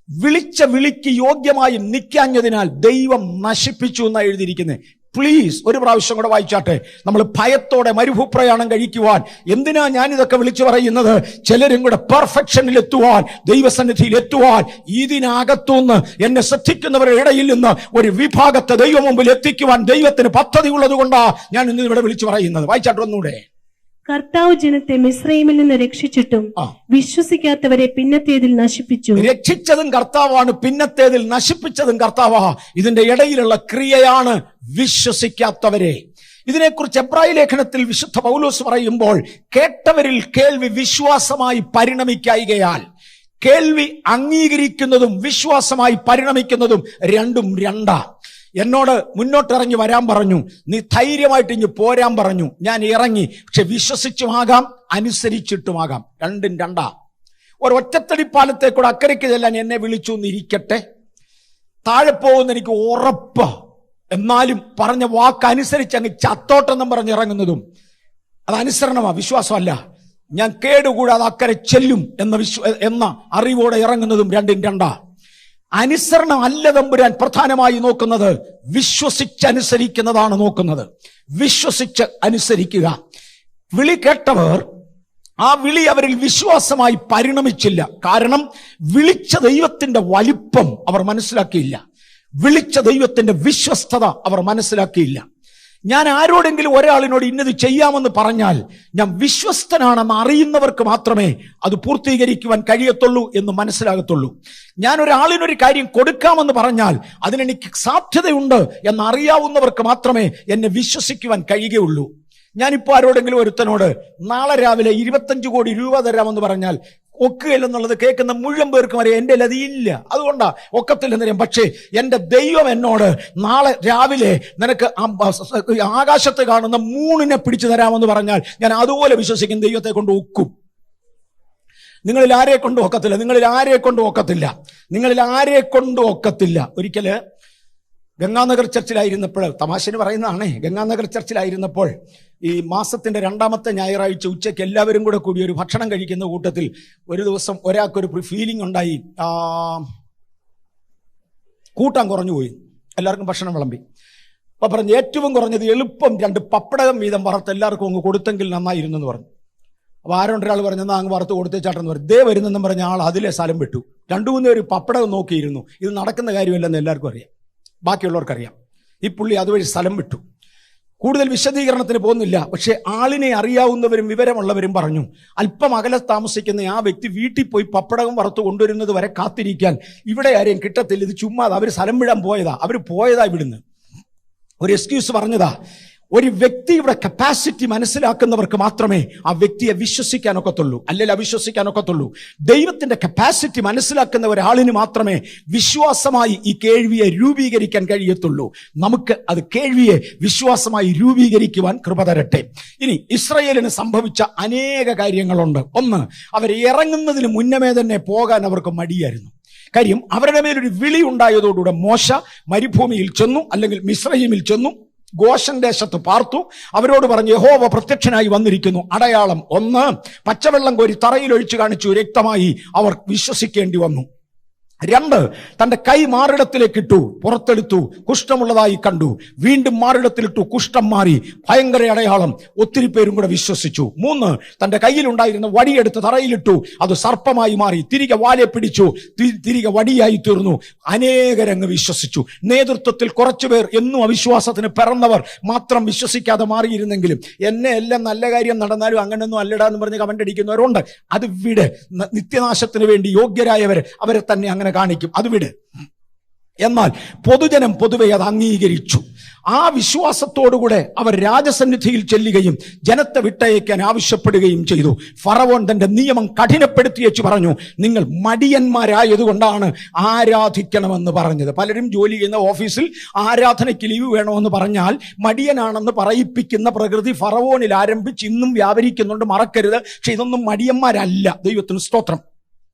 വിളിച്ച വിളിക്ക് യോഗ്യമായി നിൽക്കാഞ്ഞതിനാൽ ദൈവം നശിപ്പിച്ചു എന്നാണ് എഴുതിയിരിക്കുന്നത്. പ്ലീസ് ഒരു പ്രാവശ്യം കൂടെ വായിച്ചാട്ടെ. നമ്മൾ ഭയത്തോടെ മരുഭൂപ്രയാണം കഴിക്കുവാൻ എന്തിനാ ഞാനിതൊക്കെ വിളിച്ചു പറയുന്നത്? ചിലരും കൂടെ പെർഫെക്ഷനിൽ എത്തുവാൻ, ദൈവസന്നിധിയിൽ എത്തുവാൻ, ഇതിനകത്തുനിന്ന് എന്നെ ശ്രദ്ധിക്കുന്നവരുടെ ഇടയിൽ നിന്ന് ഒരു വിഭാഗത്തെ ദൈവം മുമ്പിൽ എത്തിക്കുവാൻ ദൈവത്തിന് പദ്ധതി ഉള്ളത് കൊണ്ടാണ് ഞാൻ ഇന്ന് ഇവിടെ വിളിച്ചു പറയുന്നത്. വായിച്ചാട്ടെ ഒന്നുകൂടെ. കർത്താവ് ജനത്തെ മിസ്രയീമിൽ നിന്ന് രക്ഷിച്ചിട്ടും വിശ്വസിക്കാത്തവരെ പിന്നത്തേതിൽ നശിപ്പിച്ചു. രക്ഷിച്ചതും കർത്താവാണ്, പിന്നത്തേതിൽ നശിപ്പിച്ചതും കർത്താവാ. ഇതിന്റെ ഇടയിലുള്ള ക്രിയയാണ് വിശ്വസിക്കാത്തവരെ. ഇതിനെക്കുറിച്ച് എബ്രായ ലേഖനത്തിൽ വിശുദ്ധ പൗലോസ് പറയുമ്പോൾ, കേട്ടവരിൽ കേൾവി വിശ്വാസമായി പരിണമിക്കായികയാൽ, കേൾവി അംഗീകരിക്കുന്നതും വിശ്വാസമായി പരിണമിക്കുന്നതും രണ്ടും രണ്ടാ. എന്നോട് മുന്നോട്ടിറങ്ങി വരാൻ പറഞ്ഞു, നീ ധൈര്യമായിട്ട് ഇങ്ങ് പോരാൻ പറഞ്ഞു. ഞാൻ ഇറങ്ങി. പക്ഷെ വിശ്വസിച്ചുമാകാം, അനുസരിച്ചിട്ടുമാകാം, രണ്ടും രണ്ടാ. ഒരൊറ്റത്തടിപ്പാലത്തേക്കൂടെ അക്കരയ്ക്ക് ചെല്ലാൻ എന്നെ വിളിച്ചു എന്നിരിക്കട്ടെ, താഴെ പോകുന്ന എനിക്ക് ഉറപ്പ്. എന്നാലും പറഞ്ഞ വാക്ക് അനുസരിച്ച് അങ്ങ് ചത്തോട്ടെന്നും പറഞ്ഞ് ഇറങ്ങുന്നതും അത് അനുസരണമാ, വിശ്വാസമല്ല. ഞാൻ കേടുകൂടാതെ അക്കരെ ചെല്ലും എന്ന അറിവോടെ ഇറങ്ങുന്നതും രണ്ടും രണ്ടാ. അനുസരണം അല്ല തമ്പുരാൻ പ്രധാനമായി നോക്കുന്നത്, വിശ്വസിച്ചനുസരിക്കുന്നതാണ് നോക്കുന്നത്. വിശ്വസിച്ച് അനുസരിക്കുക. വിളി കേട്ടവർ ആ വിളി അവരിൽ വിശ്വാസമായി പരിണമിച്ചില്ല. കാരണം വിളിച്ച ദൈവത്തിന്റെ വലിപ്പം അവർ മനസ്സിലാക്കിയില്ല. വിളിച്ച ദൈവത്തിന്റെ വിശ്വസ്തത അവർ മനസ്സിലാക്കിയില്ല. ഞാൻ ആരോടെങ്കിലും ഒരാളിനോട് ഇന്നത് ചെയ്യാമെന്ന് പറഞ്ഞാൽ ഞാൻ വിശ്വസ്തനാണെന്ന് അറിയുന്നവർക്ക് മാത്രമേ അത് പൂർത്തീകരിക്കുവാൻ കഴിയത്തുള്ളൂ എന്ന് മനസ്സിലാകത്തുള്ളൂ. ഞാൻ ഒരാളിനൊരു കാര്യം കൊടുക്കാമെന്ന് പറഞ്ഞാൽ അതിനെനിക്ക് സാധ്യതയുണ്ട് എന്നറിയാവുന്നവർക്ക് മാത്രമേ എന്നെ വിശ്വസിക്കുവാൻ കഴിയുകയുള്ളൂ. ഞാനിപ്പോൾ ആരോടെങ്കിലും ഒരുത്തനോട് നാളെ രാവിലെ 25 കോടി രൂപ തരാമെന്ന് പറഞ്ഞാൽ ഒക്കുകയില്ലെന്നുള്ളത് കേൾക്കുന്ന മുഴുവൻ പേർക്കും അറിയാം എൻ്റെ അതില്ല, അതുകൊണ്ടാ ഒക്കത്തില്ലെന്നറിയാം. പക്ഷേ എൻ്റെ ദൈവം എന്നോട് നാളെ രാവിലെ നിനക്ക് ആകാശത്ത് കാണുന്ന മൂണിനെ പിടിച്ചു തരാമെന്ന് പറഞ്ഞാൽ ഞാൻ അതുപോലെ വിശ്വസിക്കും. ദൈവത്തെ കൊണ്ട് ഒക്കും. നിങ്ങളിൽ ആരെ കൊണ്ട് ഒക്കത്തില്ല, നിങ്ങളിൽ ആരെ കൊണ്ട് ഒക്കത്തില്ല, നിങ്ങളിൽ ആരെ കൊണ്ട് ഒക്കത്തില്ല. ഒരിക്കല് ഗംഗാനഗർ ചർച്ചിലായിരുന്നപ്പോൾ, തമാശന് പറയുന്നതാണേ, ഗംഗാനഗർ ചർച്ചിലായിരുന്നപ്പോൾ ഈ മാസത്തിന്റെ 2ാമത്തെ ഞായറാഴ്ച ഉച്ചയ്ക്ക് എല്ലാവരും കൂടെ കൂടി ഒരു ഭക്ഷണം കഴിക്കുന്ന കൂട്ടത്തിൽ ഒരു ദിവസം ഒരാൾക്കൊരു ഫീലിംഗ് ഉണ്ടായി, കൂട്ടാൻ കുറഞ്ഞുപോയി. എല്ലാവർക്കും ഭക്ഷണം വിളമ്പി. അപ്പൊ പറഞ്ഞു ഏറ്റവും കുറഞ്ഞത് എളുപ്പം 2 പപ്പടകം വീതം വറുത്ത് എല്ലാവർക്കും അങ്ങ് കൊടുത്തെങ്കിൽ നന്നായിരുന്നു എന്ന് പറഞ്ഞു. അപ്പൊ ആരൊരാൾ പറഞ്ഞാൽ അങ്ങ് വറുത്ത് കൊടുത്തേച്ചാട്ടെന്ന് പറഞ്ഞു. ദേ വരുന്നെന്നും പറഞ്ഞ ആൾ അതിലെ സ്ഥലം വിട്ടു. 2-3 പേര് പപ്പടകം നോക്കിയിരുന്നു. ഇത് നടക്കുന്ന കാര്യമല്ലെന്ന് എല്ലാവർക്കും അറിയാം, ബാക്കിയുള്ളവർക്കറിയാം. ഈ പുള്ളി അതുവഴി സ്ഥലം വിട്ടു. കൂടുതൽ വിശദീകരണത്തിന് പോകുന്നില്ല. പക്ഷെ ആളിനെ അറിയാവുന്നവരും വിവരമുള്ളവരും പറഞ്ഞു, അല്പം അകലെ താമസിക്കുന്ന ആ വ്യക്തി വീട്ടിൽ പോയി പപ്പടകം വറുത്ത് കൊണ്ടുവരുന്നത് വരെ കാത്തിരിക്കാൻ ഇവിടെ ആരെയും കിട്ടത്തില്ല. ഇത് ചുമ്മാ അവർ സ്ഥലം വിടാൻ പോയതാ, അവർ പോയതാ ഇവിടുന്ന്, ഒരു എക്സ്ക്യൂസ് പറഞ്ഞതാ. ഒരു വ്യക്തിയുടെ കപ്പാസിറ്റി മനസ്സിലാക്കുന്നവർക്ക് മാത്രമേ ആ വ്യക്തിയെ വിശ്വസിക്കാനൊക്കത്തുള്ളൂ, അല്ലെങ്കിൽ അവിശ്വസിക്കാനൊക്കത്തുള്ളൂ. ദൈവത്തിന്റെ കപ്പാസിറ്റി മനസ്സിലാക്കുന്ന ഒരാളിന് മാത്രമേ വിശ്വാസമായി ഈ കേൾവിയെ രൂപീകരിക്കാൻ കഴിയത്തുള്ളൂ. നമുക്ക് അത് കേൾവിയെ വിശ്വാസമായി രൂപീകരിക്കുവാൻ കൃപ തരട്ടെ. ഇനി ഇസ്രായേലിന് സംഭവിച്ച അനേക കാര്യങ്ങളുണ്ട്. ഒന്ന്, അവർ ഇറങ്ങുന്നതിന് മുന്നമേ തന്നെ പോകാൻ അവർക്ക് മടിയായിരുന്നു. കാര്യം അവരുടെ മേലൊരു വിളി ഉണ്ടായതോടുകൂടെ മോശ മരുഭൂമിയിൽ ചെന്നു, അല്ലെങ്കിൽ മിസ്രയീമിൽ ചെന്നു, ഗോശൻ ദേശത്ത് പാർത്തു. അവരോട് പറഞ്ഞു, യഹോവ പ്രത്യക്ഷനായി വന്നിരിക്കുന്നു. അടയാളം 1, പച്ചവെള്ളം കോരി തറയിൽ ഒഴിച്ചു കാണിച്ചു രക്തമായി. അവർ വിശ്വസിക്കേണ്ടി വന്നു. 2, തന്റെ കൈ മാറിടത്തിലേക്ക് ഇട്ടു, പുറത്തെടുത്തു, കുഷ്ഠമുള്ളതായി കണ്ടു. വീണ്ടും മാറിടത്തിലിട്ടു, കുഷ്ഠം മാറി. ഭയങ്കര അടയാളം. ഒത്തിരി പേരും കൂടെ വിശ്വസിച്ചു. 3, തന്റെ കയ്യിലുണ്ടായിരുന്ന വടിയെടുത്ത് തറയിലിട്ടു, അത് സർപ്പമായി മാറി. തിരികെ വാലെ പിടിച്ചു, തിരികെ വടിയായി തീർന്നു. അനേകരങ്ങ് വിശ്വസിച്ചു. നേതൃത്വത്തിൽ കുറച്ചുപേർ, എന്നും അവിശ്വാസത്തിന് പിറന്നവർ മാത്രം വിശ്വസിക്കാതെ മാറിയിരുന്നെങ്കിലും, എന്നെ എല്ലാം നല്ല കാര്യം നടന്നാലും അങ്ങനെയൊന്നും അല്ലടാന്ന് പറഞ്ഞ് കമന്റ് അടിക്കുന്നവരുണ്ട്. അത് വിട്. നിത്യനാശത്തിന് വേണ്ടി യോഗ്യരായവർ അവരെ തന്നെ അങ്ങനെ കാണിക്കും, അത് വിട്. എന്നാൽ പൊതുജനം പൊതുവെ അത് അംഗീകരിച്ചു. ആ വിശ്വാസത്തോടുകൂടെ അവർ രാജസന്നിധിയിൽ ചെല്ലുകയും ജനത്തെ വിട്ടയക്കാൻ ആവശ്യപ്പെടുകയും ചെയ്തു. ഫറവോൻ തന്റെ നിയമം കഠിനപ്പെടുത്തി വെച്ച് പറഞ്ഞു, നിങ്ങൾ മടിയന്മാരായതുകൊണ്ടാണ് ആരാധിക്കണമെന്ന് പറഞ്ഞത്. പലരും ജോലി ചെയ്യുന്ന ഓഫീസിൽ ആരാധനയ്ക്ക് ലീവ് വേണമെന്ന് പറഞ്ഞാൽ മടിയനാണെന്ന് പറയിപ്പിക്കുന്ന പ്രകൃതി ഫറവോനിൽ ആരംഭിച്ച് ഇന്നും വ്യാപരിക്കുന്നുണ്ട്, മറക്കരുത്. പക്ഷെ ഇതൊന്നും മടിയന്മാരല്ല. ദൈവത്തിന് സ്തോത്രം.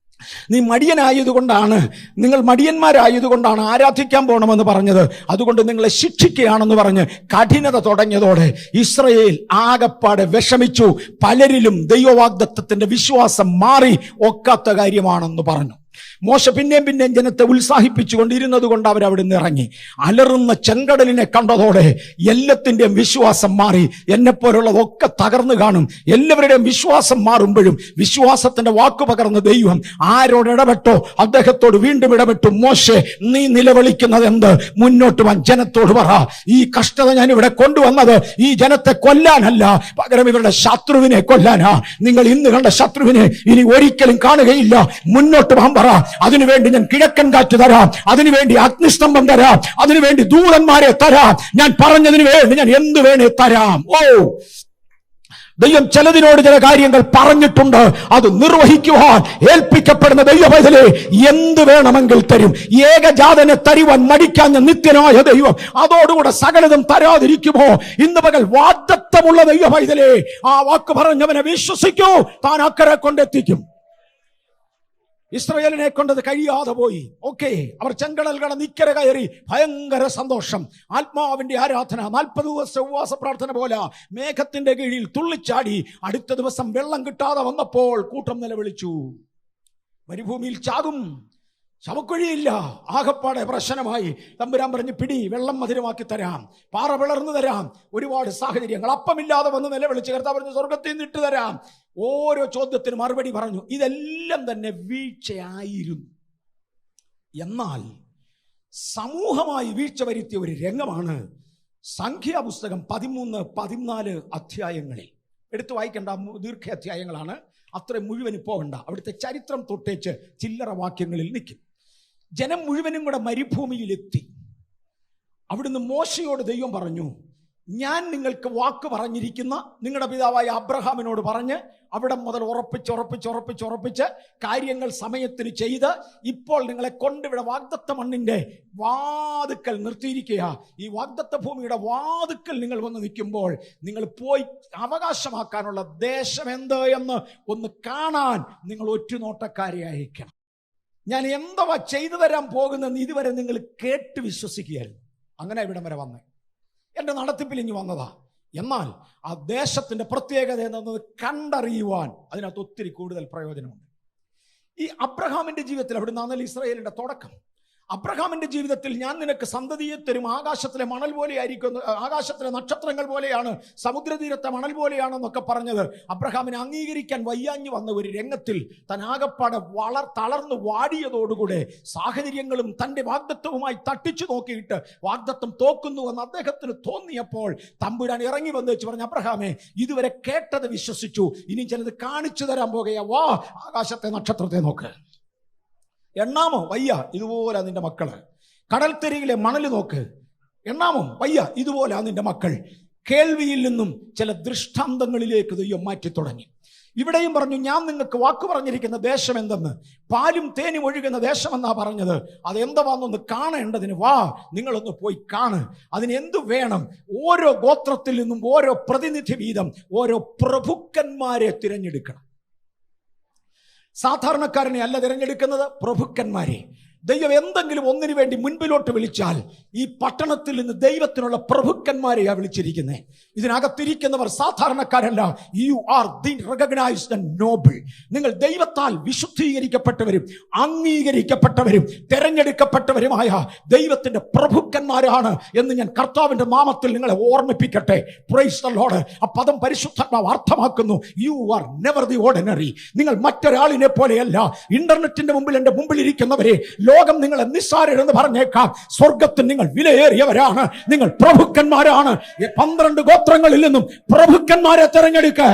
നീ മടിയനായതുകൊണ്ടാണ്, നിങ്ങൾ മടിയന്മാരായതുകൊണ്ടാണ് ആരാധിക്കാൻ പോകണമെന്ന് പറഞ്ഞത്. അതുകൊണ്ട് നിങ്ങളെ ശിക്ഷിക്കുകയാണെന്ന് പറഞ്ഞ് കഠിനത തുടങ്ങിയതോടെ ഇസ്രായേൽ ആകപ്പാടെ വിഷമിച്ചു. പലരിലും ദൈവവാഗ്ദത്തത്തിന്റെ വിശ്വാസം മാറി. ഒക്കാത്ത കാര്യമാണെന്ന് പറഞ്ഞു. മോശ പിന്നെയും ജനത്തെ ഉത്സാഹിപ്പിച്ചുകൊണ്ടിരുന്നത് കൊണ്ട് അവരവിടുന്ന് ഇറങ്ങി. അലറുന്ന ചെങ്കടലിനെ കണ്ടതോടെ എല്ലാത്തിന്റെയും വിശ്വാസം മാറി. എന്നെപ്പോലുള്ളതൊക്കെ തകർന്നു കാണും. എല്ലാവരുടെയും വിശ്വാസം മാറുമ്പോഴും വിശ്വാസത്തിന്റെ വാക്ക് പകർന്ന ദൈവം ആരോട് ഇടപെട്ടോ അദ്ദേഹത്തോട് വീണ്ടും ഇടപെട്ടു. മോശെ, നീ നിലവിളിക്കുന്നത് എന്ത്? മുന്നോട്ട് വാൻ, ജനത്തോട് പറ, ഈ കഷ്ടത ഞാൻ ഇവിടെ കൊണ്ടുവന്നത് ഈ ജനത്തെ കൊല്ലാനല്ല, പകരം ഇവരുടെ ശത്രുവിനെ കൊല്ലാനാ. നിങ്ങൾ ഇന്ന് കണ്ട ശത്രുവിനെ ഇനി ഒരിക്കലും കാണുകയില്ല. മുന്നോട്ട് വാൻ പറ. അതിനുവേണ്ടി ഞാൻ കിഴക്കൻ കാറ്റ് തരാം, അതിനുവേണ്ടി അഗ്നിസ്തംഭം തരാം, അതിനുവേണ്ടി ദൂതന്മാരെ തരാം, ഞാൻ പറഞ്ഞതിന് വേണ്ടി ഞാൻ എന്ത് വേണേ തരാം. ഓ, ദൈവം ചിലതിനോട് ചില കാര്യങ്ങൾ പറഞ്ഞിട്ടുണ്ട്, അത് നിർവഹിക്കുവാൻ ഏൽപ്പിക്കപ്പെടുന്ന ദൈവപൈതലേ എന്ത് വേണമെങ്കിൽ തരും. ഏകജാതനെ തരുവാൻ മടിക്കാഞ്ഞ നിത്യനായ ദൈവം അതോടുകൂടെ സകലതും തരാതിരിക്കുമോ? ഇന്ന് പകൽ വാഗ്ദത്തമുള്ള ദൈവപൈതലേ, ആ വാക്ക് പറഞ്ഞവനെ വിശ്വസിക്കൂ, താൻ അക്കരെ കൊണ്ടെത്തിക്കും. ഇസ്രായേലിനെ കൊണ്ടത് കഴിയാതെ പോയി. ഓക്കെ, അവർ ചെങ്കടൽ കടന്ന് ഇക്കര കയറി. ഭയങ്കര സന്തോഷം. ആത്മാവിന്റെ ആരാധന. 40 ദിവസ ഉപവാസ പ്രാർത്ഥന പോലെ മേഘത്തിന്റെ കീഴിൽ തുള്ളിച്ചാടി. അടുത്ത ദിവസം വെള്ളം കിട്ടാതെ വന്നപ്പോൾ കൂട്ടം നിലവിളിച്ചു, മരുഭൂമിയിൽ ചാകും, ശവക്കുഴിയില്ല. ആകപ്പാടെ പ്രശ്നമായി. തമ്പുരാൻ പറഞ്ഞു, പിടി, വെള്ളം മധുരമാക്കി തരാം, പാറ പിളർന്നു തരാം. ഒരുപാട് സാഹചര്യങ്ങൾ. അപ്പമില്ലാതെ വന്ന് നിലവിളിച്ച് കർത്താവ് പറഞ്ഞു, സ്വർഗത്തിൽ നിന്ന് ഇട്ട് തരാം. ഓരോ ചോദ്യത്തിന് മറുപടി പറഞ്ഞു. ഇതെല്ലാം തന്നെ വീഴ്ചയായിരുന്നു. എന്നാൽ സമൂഹമായി വീഴ്ച വരുത്തിയ ഒരു രംഗമാണ് സംഖ്യാപുസ്തകം 13-14 അധ്യായങ്ങളിൽ. എടുത്തു വായിക്കേണ്ട ദീർഘ അധ്യായങ്ങളാണ്. അത്ര മുഴുവനും പോകണ്ട. അവിടുത്തെ ചരിത്രം തൊട്ടേച്ച് ചില്ലറ വാക്യങ്ങളിൽ നിൽക്കും. ജനം മുഴുവനും കൂടെ മരുഭൂമിയിലെത്തി. അവിടുന്ന് മോശയോട് ദൈവം പറഞ്ഞു, ഞാൻ നിങ്ങൾക്ക് വാക്ക് പറഞ്ഞിരിക്കുന്ന നിങ്ങളുടെ പിതാവായ അബ്രഹാമിനോട് പറഞ്ഞ് അവിടെ മുതൽ ഉറപ്പിച്ച് കാര്യങ്ങൾ സമയത്തിന് ചെയ്ത് ഇപ്പോൾ നിങ്ങളെ കൊണ്ടിവിടെ വാഗ്ദത്ത മണ്ണിന്റെ വാതുക്കൽ നിർത്തിയിരിക്കുക. ഈ വാഗ്ദത്ത ഭൂമിയുടെ വാതുക്കൽ നിങ്ങൾ വന്ന് നിൽക്കുമ്പോൾ നിങ്ങൾ പോയി അവകാശമാക്കാനുള്ള ദേശം എന്ത് എന്ന് ഒന്ന് കാണാൻ നിങ്ങൾ ഒറ്റുനോട്ടക്കാരെ അയക്കണം. ഞാൻ എന്തവാ ചെയ്തു തരാൻ പോകുന്നെന്ന് ഇതുവരെ നിങ്ങൾ കേട്ട് വിശ്വസിക്കുകയായിരുന്നു. അങ്ങനെ ഇവിടം വരെ വന്നേ. എൻ്റെ നടത്തിപ്പിൽ ഇങ്ങ് വന്നതാ. എന്നാൽ ആ ദേശത്തിന്റെ പ്രത്യേകത എന്നത് കണ്ടറിയുവാൻ അതിനകത്ത് ഒത്തിരി കൂടുതൽ പ്രയോജനമുണ്ട്. ഈ അബ്രഹാമിന്റെ ജീവിതത്തിൽ അവിടെ നിന്നാണല്ലോ ഇസ്രായേലിന്റെ തുടക്കം. അബ്രഹാമിന്റെ ജീവിതത്തിൽ ഞാൻ നിനക്ക് സന്തതിയെ തരും, ആകാശത്തിലെ മണൽ പോലെയായിരിക്കും, ആകാശത്തിലെ നക്ഷത്രങ്ങൾ പോലെയാണ്, സമുദ്രതീരത്തെ മണൽ പോലെയാണെന്നൊക്കെ പറഞ്ഞത് അബ്രഹാമിനെ അംഗീകരിക്കാൻ വയ്യാഞ്ഞു വന്ന ഒരു രംഗത്തിൽ താൻ ആകപ്പാടെ തളർന്ന് വാടിയതോടുകൂടെ സാഹചര്യങ്ങളും തൻ്റെ വാഗ്ദത്വവുമായി തട്ടിച്ചു നോക്കിയിട്ട് വാഗ്ദത്വം തോക്കുന്നുവെന്ന് അദ്ദേഹത്തിന് തോന്നിയപ്പോൾ തമ്പുരാൻ ഇറങ്ങി വന്ന് വെച്ച് പറഞ്ഞു, അബ്രഹാമേ, ഇതുവരെ കേട്ടത് വിശ്വസിച്ചു, ഇനി ചിലത് കാണിച്ചു തരാൻ പോകുകയാ, വാ ആകാശത്തെ നക്ഷത്രത്തെ നോക്ക്. എണ്ണാമോ? വയ്യ, ഇതുപോലെ നിന്റെ മക്കള്. കടൽത്തരികിലെ മണല് നോക്ക്, എണ്ണാമോ? വയ്യ, ഇതുപോലെ നിന്റെ മക്കൾ. കേൾവിയിൽ നിന്നും ചില ദൃഷ്ടാന്തങ്ങളിലേക്ക് ദൈവം മാറ്റി തുടങ്ങി. ഇവിടെയും പറഞ്ഞു, ഞാൻ നിങ്ങൾക്ക് വാക്ക് പറഞ്ഞിരിക്കുന്ന ദേശം എന്തെന്ന്, പാലും തേനും ഒഴുകുന്ന ദേശമെന്നാ പറഞ്ഞത്. അതെന്താണെന്നൊന്ന് കാണേണ്ടതിന് വാ, നിങ്ങളൊന്ന് പോയി കാണ്. അതിന് എന്തു വേണം? ഓരോ ഗോത്രത്തിൽ നിന്നും ഓരോ പ്രതിനിധി വീതം ഓരോ പ്രഭുക്കന്മാരെ തിരഞ്ഞെടുക്കണം. സാധാരണക്കാരനെ അല്ല തിരഞ്ഞെടുക്കുന്നത്, പ്രഭുക്കന്മാരെ. ദൈവം എന്തെങ്കിലും ഒന്നിനു വേണ്ടി മുൻപിലോട്ട് വിളിച്ചാൽ ഈ പട്ടണത്തിൽ നിന്ന് ദൈവത്തിനുള്ള പ്രഭുക്കന്മാരെയാ വിളിച്ചിരിക്കുന്നത്. ഇതിനകത്തിരിക്കുന്നവർ സാധാരണക്കാരല്ല. You are the recognised and noble. നിങ്ങൾ ദൈവത്താൽ വിശുദ്ധീകരിക്കപ്പെട്ടവരും അംഗീകരിക്കപ്പെട്ടവരും തെരഞ്ഞെടുക്കപ്പെട്ടവരുമായ ദൈവത്തിന്റെ പ്രഭുക്കന്മാരാണ് എന്ന് ഞാൻ കർത്താവിന്റെ നാമത്തിൽ നിങ്ങളെ ഓർമ്മിപ്പിക്കട്ടെ. Price the Lord. ആ പദം പരിശുദ്ധാത്മാവ് അർത്ഥമാക്കുന്നു, you are never the ordinary. നിങ്ങൾ മറ്റൊരാളിനെ പോലെയല്ല. ഇന്റർനെറ്റിന്റെ മുമ്പിൽ എന്റെ മുമ്പിൽ ഇരിക്കുന്നവരെ, ലോകം നിങ്ങളെ നിസ്സാരരെന്ന് പറഞ്ഞേക്കാം, സ്വർഗത്തിൽ നിങ്ങൾ വിലയേറിയവരാണ്. നിങ്ങൾ പ്രഭുക്കന്മാരാണ്. 12 ഗോത്രങ്ങളിൽ നിന്നും പ്രഭുക്കന്മാരെ തെരഞ്ഞെടുക്കുക.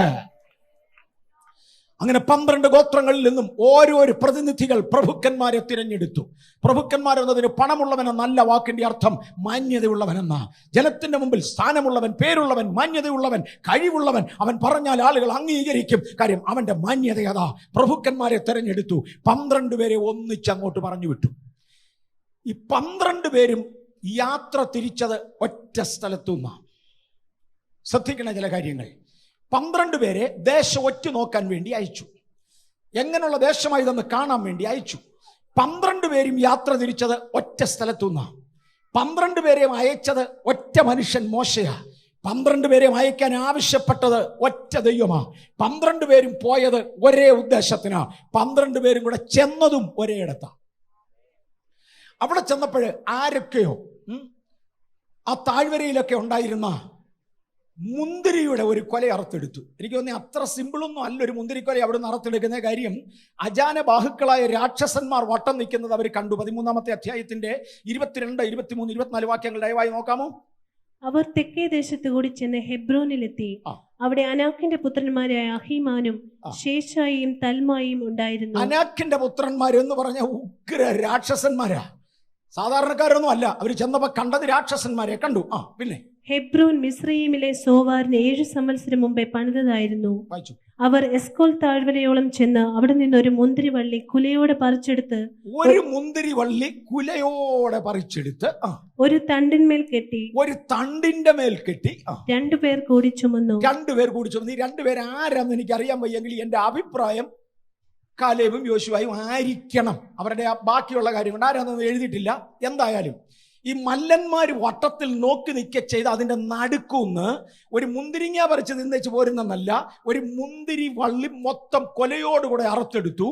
അങ്ങനെ 12 ഗോത്രങ്ങളിൽ നിന്നും ഓരോരോ പ്രതിനിധികൾ പ്രഭുക്കന്മാരെ തിരഞ്ഞെടുത്തു. പ്രഭുക്കന്മാരെന്നതിന് പണമുള്ളവനെന്നല്ല വാക്കിന്റെ അർത്ഥം, മാന്യതയുള്ളവനെന്നാ. ജനത്തിന്റെ മുമ്പിൽ സ്ഥാനമുള്ളവൻ, പേരുള്ളവൻ, മാന്യതയുള്ളവൻ, കഴിവുള്ളവൻ. അവൻ പറഞ്ഞാൽ ആളുകൾ അംഗീകരിക്കും. കാര്യം അവന്റെ മാന്യതയതാ. പ്രഭുക്കന്മാരെ തെരഞ്ഞെടുത്തു. 12 പേരെ ഒന്നിച്ചങ്ങോട്ട് പറഞ്ഞു വിട്ടു. ഈ 12 പേരും യാത്ര തിരിച്ചത് ഒറ്റ സ്ഥലത്തു നിന്നാണ്. ശ്രദ്ധിക്കണ ചില കാര്യങ്ങൾ. 12 പേരെ ദേശം ഒറ്റ നോക്കാൻ വേണ്ടി അയച്ചു. എങ്ങനെയുള്ള ദേശമായതെന്ന് കാണാൻ വേണ്ടി അയച്ചു. 12 പേരും യാത്ര തിരിച്ചത് ഒറ്റ സ്ഥലത്തു നിന്നാണ്. 12 പേരെയും അയച്ചത് ഒറ്റ മനുഷ്യൻ മോശയാ. 12 പേരെയും അയക്കാൻ ആവശ്യപ്പെട്ടത് ഒറ്റ ദൈവമാ. 12 പേരും പോയത് ഒരേ ഉദ്ദേശത്തിനാ. 12 പേരും കൂടെ ചെന്നതും ഒരേ ഇടത്താ. അവിടെ ചെന്നപ്പോൾ ആരൊക്കെയോ ആ താഴ്വരയിലൊക്കെ ഉണ്ടായിരുന്ന മുന്തിരിയുടെ ഒരു കൊല അറുത്തെടുത്തു. എനിക്ക് തോന്നി അത്ര സിമ്പിളൊന്നും അല്ല ഒരു മുന്തിരിക്കൊല അവിടെ നിന്ന് അറുത്തെടുക്കുന്ന കാര്യം. അജാന ബാഹുക്കളായ രാക്ഷസന്മാർ വട്ടം നിൽക്കുന്നത് അവർ കണ്ടു. 13-ാമത്തെ അധ്യായത്തിന്റെ 22, 23, 24 വാക്യങ്ങൾ ദയവായി നോക്കാമോ? അവർ തെക്കേ ദേശത്ത് കൂടി ചെന്ന് ഹെബ്രോനിലെത്തി. അവിടെ അനാക്കിന്റെ പുത്രന്മാരായ അഹീമാനും ശേഷായിയും തൽമായും ഉണ്ടായിരുന്നു. അനാക്കിന്റെ പുത്രന്മാർ എന്ന് പറഞ്ഞ ഉഗ്ര രാക്ഷസന്മാരാ, സാധാരണക്കാരൊന്നും അല്ല. അവർ ചെന്നപ്പോ കണ്ടത് രാക്ഷസന്മാരെ കണ്ടു. പിന്നെ ഹെബ്രോൻ മിസ്രയീമിലെ സോവാറിന് 7 സംവത്സരം മുമ്പേ പണിതതായിരുന്നു. അവർ എസ്കോൽ താഴ്വരയോളം ചെന്ന് അവിടെ നിന്ന് ഒരു മുന്തിരിവള്ളി കുലയോടെ പറിച്ചെടുത്ത് ഒരു തണ്ടിന്മേൽ കെട്ടി, ഒരു തണ്ടിന്റെ മേൽ കെട്ടി 2 പേർ കൂടി ചുമന്നു. 2 പേർ കൂടി ചുമന്നു. ഈ 2 പേർ ആരാന്ന് എനിക്ക് അറിയാൻ വയ്യെങ്കിൽ എന്റെ അഭിപ്രായം കാലേബും യോശുവയും ആയിരിക്കണം. അവരുടെ ബാക്കിയുള്ള കാര്യങ്ങൾ ആരാന്നൊന്നും എഴുതിയിട്ടില്ല. എന്തായാലും ഈ മല്ലന്മാർ വട്ടത്തിൽ നോക്കി നിൽക്കുക ചെയ്ത് അതിന്റെ നടുക്കുന്ന് ഒരു മുന്തിരിങ്ങ പറിച്ച് നിന്നേച്ച് പോരുന്നല്ല, ഒരു മുന്തിരി വള്ളി മൊത്തം കൊലയോടുകൂടെ അറുത്തെടുത്തു.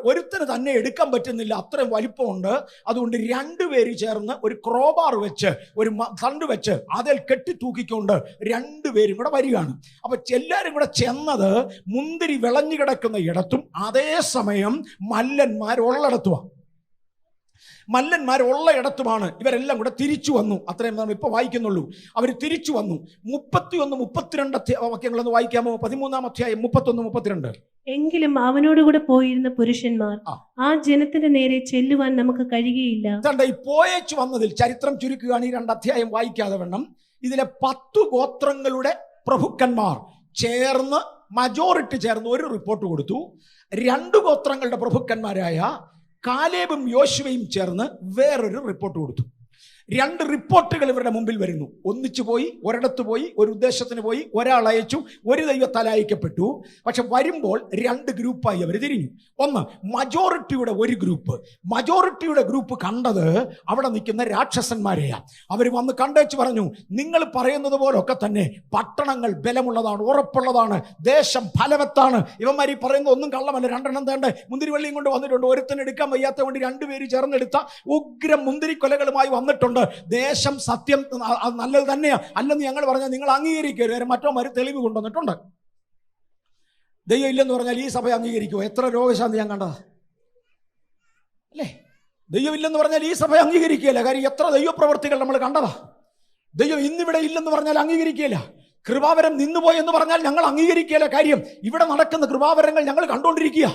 ഒരുത്തന് തന്നെ എടുക്കാൻ പറ്റുന്നില്ല, അത്രയും വലിപ്പമുണ്ട്. അതുകൊണ്ട് 2 പേര് ചേർന്ന് ഒരു ക്രോബാർ വെച്ച് ഒരു തണ്ട് വെച്ച് അതിൽ കെട്ടി തൂക്കിക്കൊണ്ട് 2 പേരും കൂടെ വരികയാണ്. അപ്പൊ എല്ലാവരും കൂടെ ചെന്നത് മുന്തിരി വിളഞ്ഞു കിടക്കുന്ന ഇടത്തും അതേസമയം മല്ലന്മാരുള്ളിടത്തുമാണ്. മല്ലന്മാരുള്ള ഇടത്തുമാണ്. ഇവരെല്ലാം കൂടെ തിരിച്ചു വന്നു. അത്രയും നാം ഇപ്പൊ വായിക്കുന്നുള്ളൂ. അവർ തിരിച്ചു വന്നു. 31, 32 വാക്യങ്ങളൊന്ന് വായിക്കാമോ? 13-ാം അധ്യായം 31, 32. എങ്കിലും അവനോടുകൂടെ പോയിരുന്ന പുരുഷന്മാർ ആ ജനത്തിന്റെ നേരെ ചെല്ലുവാൻ നമുക്ക് കഴിയുകയില്ല. ഈ പോയേച്ചു വന്നതിൽ ചരിത്രം ചുരുക്കുകയാണ്. ഈ 2 അധ്യായം വായിക്കാതെ വേണം. ഇതിലെ 10 ഗോത്രങ്ങളുടെ പ്രഭുക്കന്മാർ ചേർന്ന് മജോറിറ്റി ചേർന്ന് ഒരു റിപ്പോർട്ട് കൊടുത്തു. 2 ഗോത്രങ്ങളുടെ പ്രഭുക്കന്മാരായ കാലേബും യോശുവയും ചേർന്ന് വേറൊരു റിപ്പോർട്ട് കൊടുത്തു. 2 റിപ്പോർട്ടുകൾ ഇവരുടെ മുമ്പിൽ വരുന്നു. ഒന്നിച്ചു പോയി, ഒരിടത്ത് പോയി, ഒരു ഉദ്ദേശത്തിന് പോയി, ഒരാൾ അയച്ചു, ഒരു ദൈവത്താൽ അയക്കപ്പെട്ടു. പക്ഷെ വരുമ്പോൾ 2 ഗ്രൂപ്പായി അവർ തിരിഞ്ഞു. ഒന്ന്, മജോറിറ്റിയുടെ ഒരു ഗ്രൂപ്പ്. മജോറിറ്റിയുടെ ഗ്രൂപ്പ് കണ്ടത് അവിടെ നിൽക്കുന്ന രാക്ഷസന്മാരെയാണ്. അവർ വന്ന് കണ്ടേച്ച് പറഞ്ഞു, നിങ്ങൾ പറയുന്നത് പോലൊക്കെ തന്നെ പട്ടണങ്ങൾ ബലമുള്ളതാണ്, ഉറപ്പുള്ളതാണ്, ദേശം ഫലവത്താണ്. ഇവന്മാർ ഈ പറയുന്നത് ഒന്നും കള്ളമല്ല. 2 എണ്ണം തേണ്ട മുന്തിരിവള്ളിയും കൊണ്ട് വന്നിട്ടുണ്ട്. ഒരുത്തൻ എടുക്കാൻ വയ്യാത്ത കൊണ്ട് 2 പേര് ചേർന്നെടുത്ത ഉഗ്രം മുന്തിരിക്കൊലകളുമായി വന്നിട്ടുണ്ട്. ദേശം സത്യം നല്ലത് തന്നെയാ അല്ലെന്ന് ഞങ്ങൾ പറഞ്ഞാൽ നിങ്ങൾ അംഗീകരിക്കരുത്. മറ്റോമാര് തെളിവ് കൊണ്ടുവന്നിട്ടുണ്ട്. ദൈവം ഇല്ലെന്ന് പറഞ്ഞാൽ ഈ സഭ അംഗീകരിക്കുമോ? എത്ര രോഗശാന്തി ഞാൻ കണ്ടതാ അല്ലേ? ദൈവം ഇല്ലെന്ന് പറഞ്ഞാൽ ഈ സഭ അംഗീകരിക്കുകയില്ല. കാര്യം എത്ര ദൈവപ്രവർത്തികൾ നമ്മൾ കണ്ടതാ. ദൈവം ഇന്നിവിടെ ഇല്ലെന്ന് പറഞ്ഞാൽ അംഗീകരിക്കുകയില്ല. കൃപാവരം നിന്നുപോയി എന്ന് പറഞ്ഞാൽ ഞങ്ങൾ അംഗീകരിക്കുകയില്ല. കാര്യം ഇവിടെ നടക്കുന്ന കൃപാവരങ്ങൾ ഞങ്ങൾ കണ്ടുകൊണ്ടിരിക്കുക.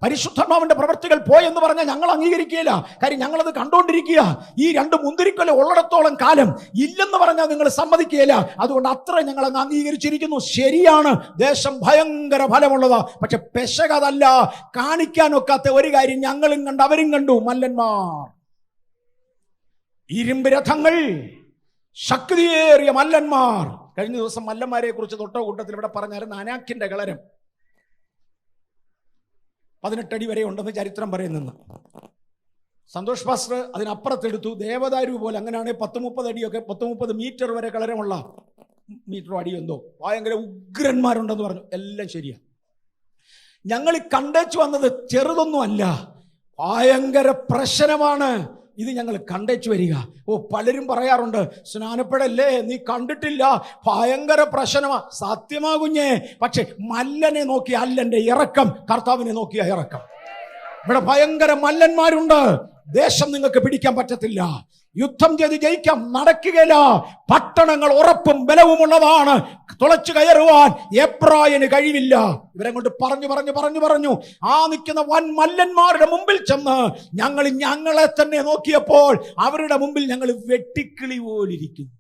പരിശുദ്ധാത്മാവിന്റെ പ്രവൃത്തികൾ പോയെന്ന് പറഞ്ഞാൽ ഞങ്ങൾ അംഗീകരിക്കുകയില്ല. കാര്യം ഞങ്ങളത് കണ്ടുകൊണ്ടിരിക്കുക. ഈ 2 മുന്തിരിക്കൊല ഉള്ളിടത്തോളം കാലം ഇല്ലെന്ന് പറഞ്ഞാൽ നിങ്ങൾ സമ്മതിക്കുകയില്ല. അതുകൊണ്ട് അത്ര ഞങ്ങൾ അങ്ങ് അംഗീകരിച്ചിരിക്കുന്നു. ശരിയാണ്, ദേശം ഭയങ്കര ഫലമുള്ളതാ. പക്ഷെ പെശകതല്ല. കാണിക്കാനൊക്കാത്ത ഒരു കാര്യം ഞങ്ങളും കണ്ടു, അവരും കണ്ടു. മല്ലന്മാർ, ഇരുമ്പ് രഥങ്ങൾ, ശക്തിയേറിയ മല്ലന്മാർ. കഴിഞ്ഞ ദിവസം മല്ലന്മാരെ കുറിച്ച് തൊട്ട കൂട്ടത്തിൽ ഇവിടെ പറഞ്ഞായിരുന്നു. അനാക്കിന്റെ കളരം 18 അടി വരെ ഉണ്ടെന്ന് ചരിത്രം പറയുന്നു. സന്തോഷ് പാസ്റ്റർ അതിനപ്പുറത്തെടുത്തു. ദേവദാരു പോലെ അങ്ങനെയാണെങ്കിൽ 10-30 അടിയൊക്കെ 10-30 മീറ്റർ വരെ കളരമുള്ള മീറ്ററോ അടിയോ എന്തോ ഭയങ്കര ഉഗ്രന്മാരുണ്ടെന്ന് പറഞ്ഞു. എല്ലാം ശരിയാ. ഞങ്ങൾ കണ്ടേച്ചു വന്നത് ചെറുതൊന്നും അല്ല, ഭയങ്കര പ്രശ്നമാണ്. ഇത് ഞങ്ങൾ കണ്ടേച്ചു വരിക. പലരും പറയാറുണ്ട്, സ്നാനപ്പെടല്ലേ നീ കണ്ടിട്ടില്ല, ഭയങ്കര പ്രശ്നമാ. സത്യമാ കുഞ്ഞേ. പക്ഷെ മല്ലനെ നോക്കിയ അല്ലന്റെ ഇറക്കം, കർത്താവിനെ നോക്കിയ ഇറക്കം. ഇവിടെ ഭയങ്കര മല്ലന്മാരുണ്ട്. ദേശം നിങ്ങൾക്ക് പിടിക്കാൻ പറ്റത്തില്ല. യുദ്ധം ചെയ്ത് ജയിക്കാം നടക്കുകയില്ല. പട്ടണങ്ങൾ ഉറപ്പും ബലവുമുള്ളതാണ്. തുളച്ചു കയറുവാൻ എബ്രായന് കഴിവില്ല. ഇവരെ കൊണ്ട് പറഞ്ഞു ആ നിൽക്കുന്ന വൻ മല്ലന്മാരുടെ മുമ്പിൽ ചെന്ന് ഞങ്ങളെ തന്നെ നോക്കിയപ്പോൾ അവരുടെ മുമ്പിൽ ഞങ്ങൾ വെട്ടിക്കിളി പോലിരിക്കുന്നു.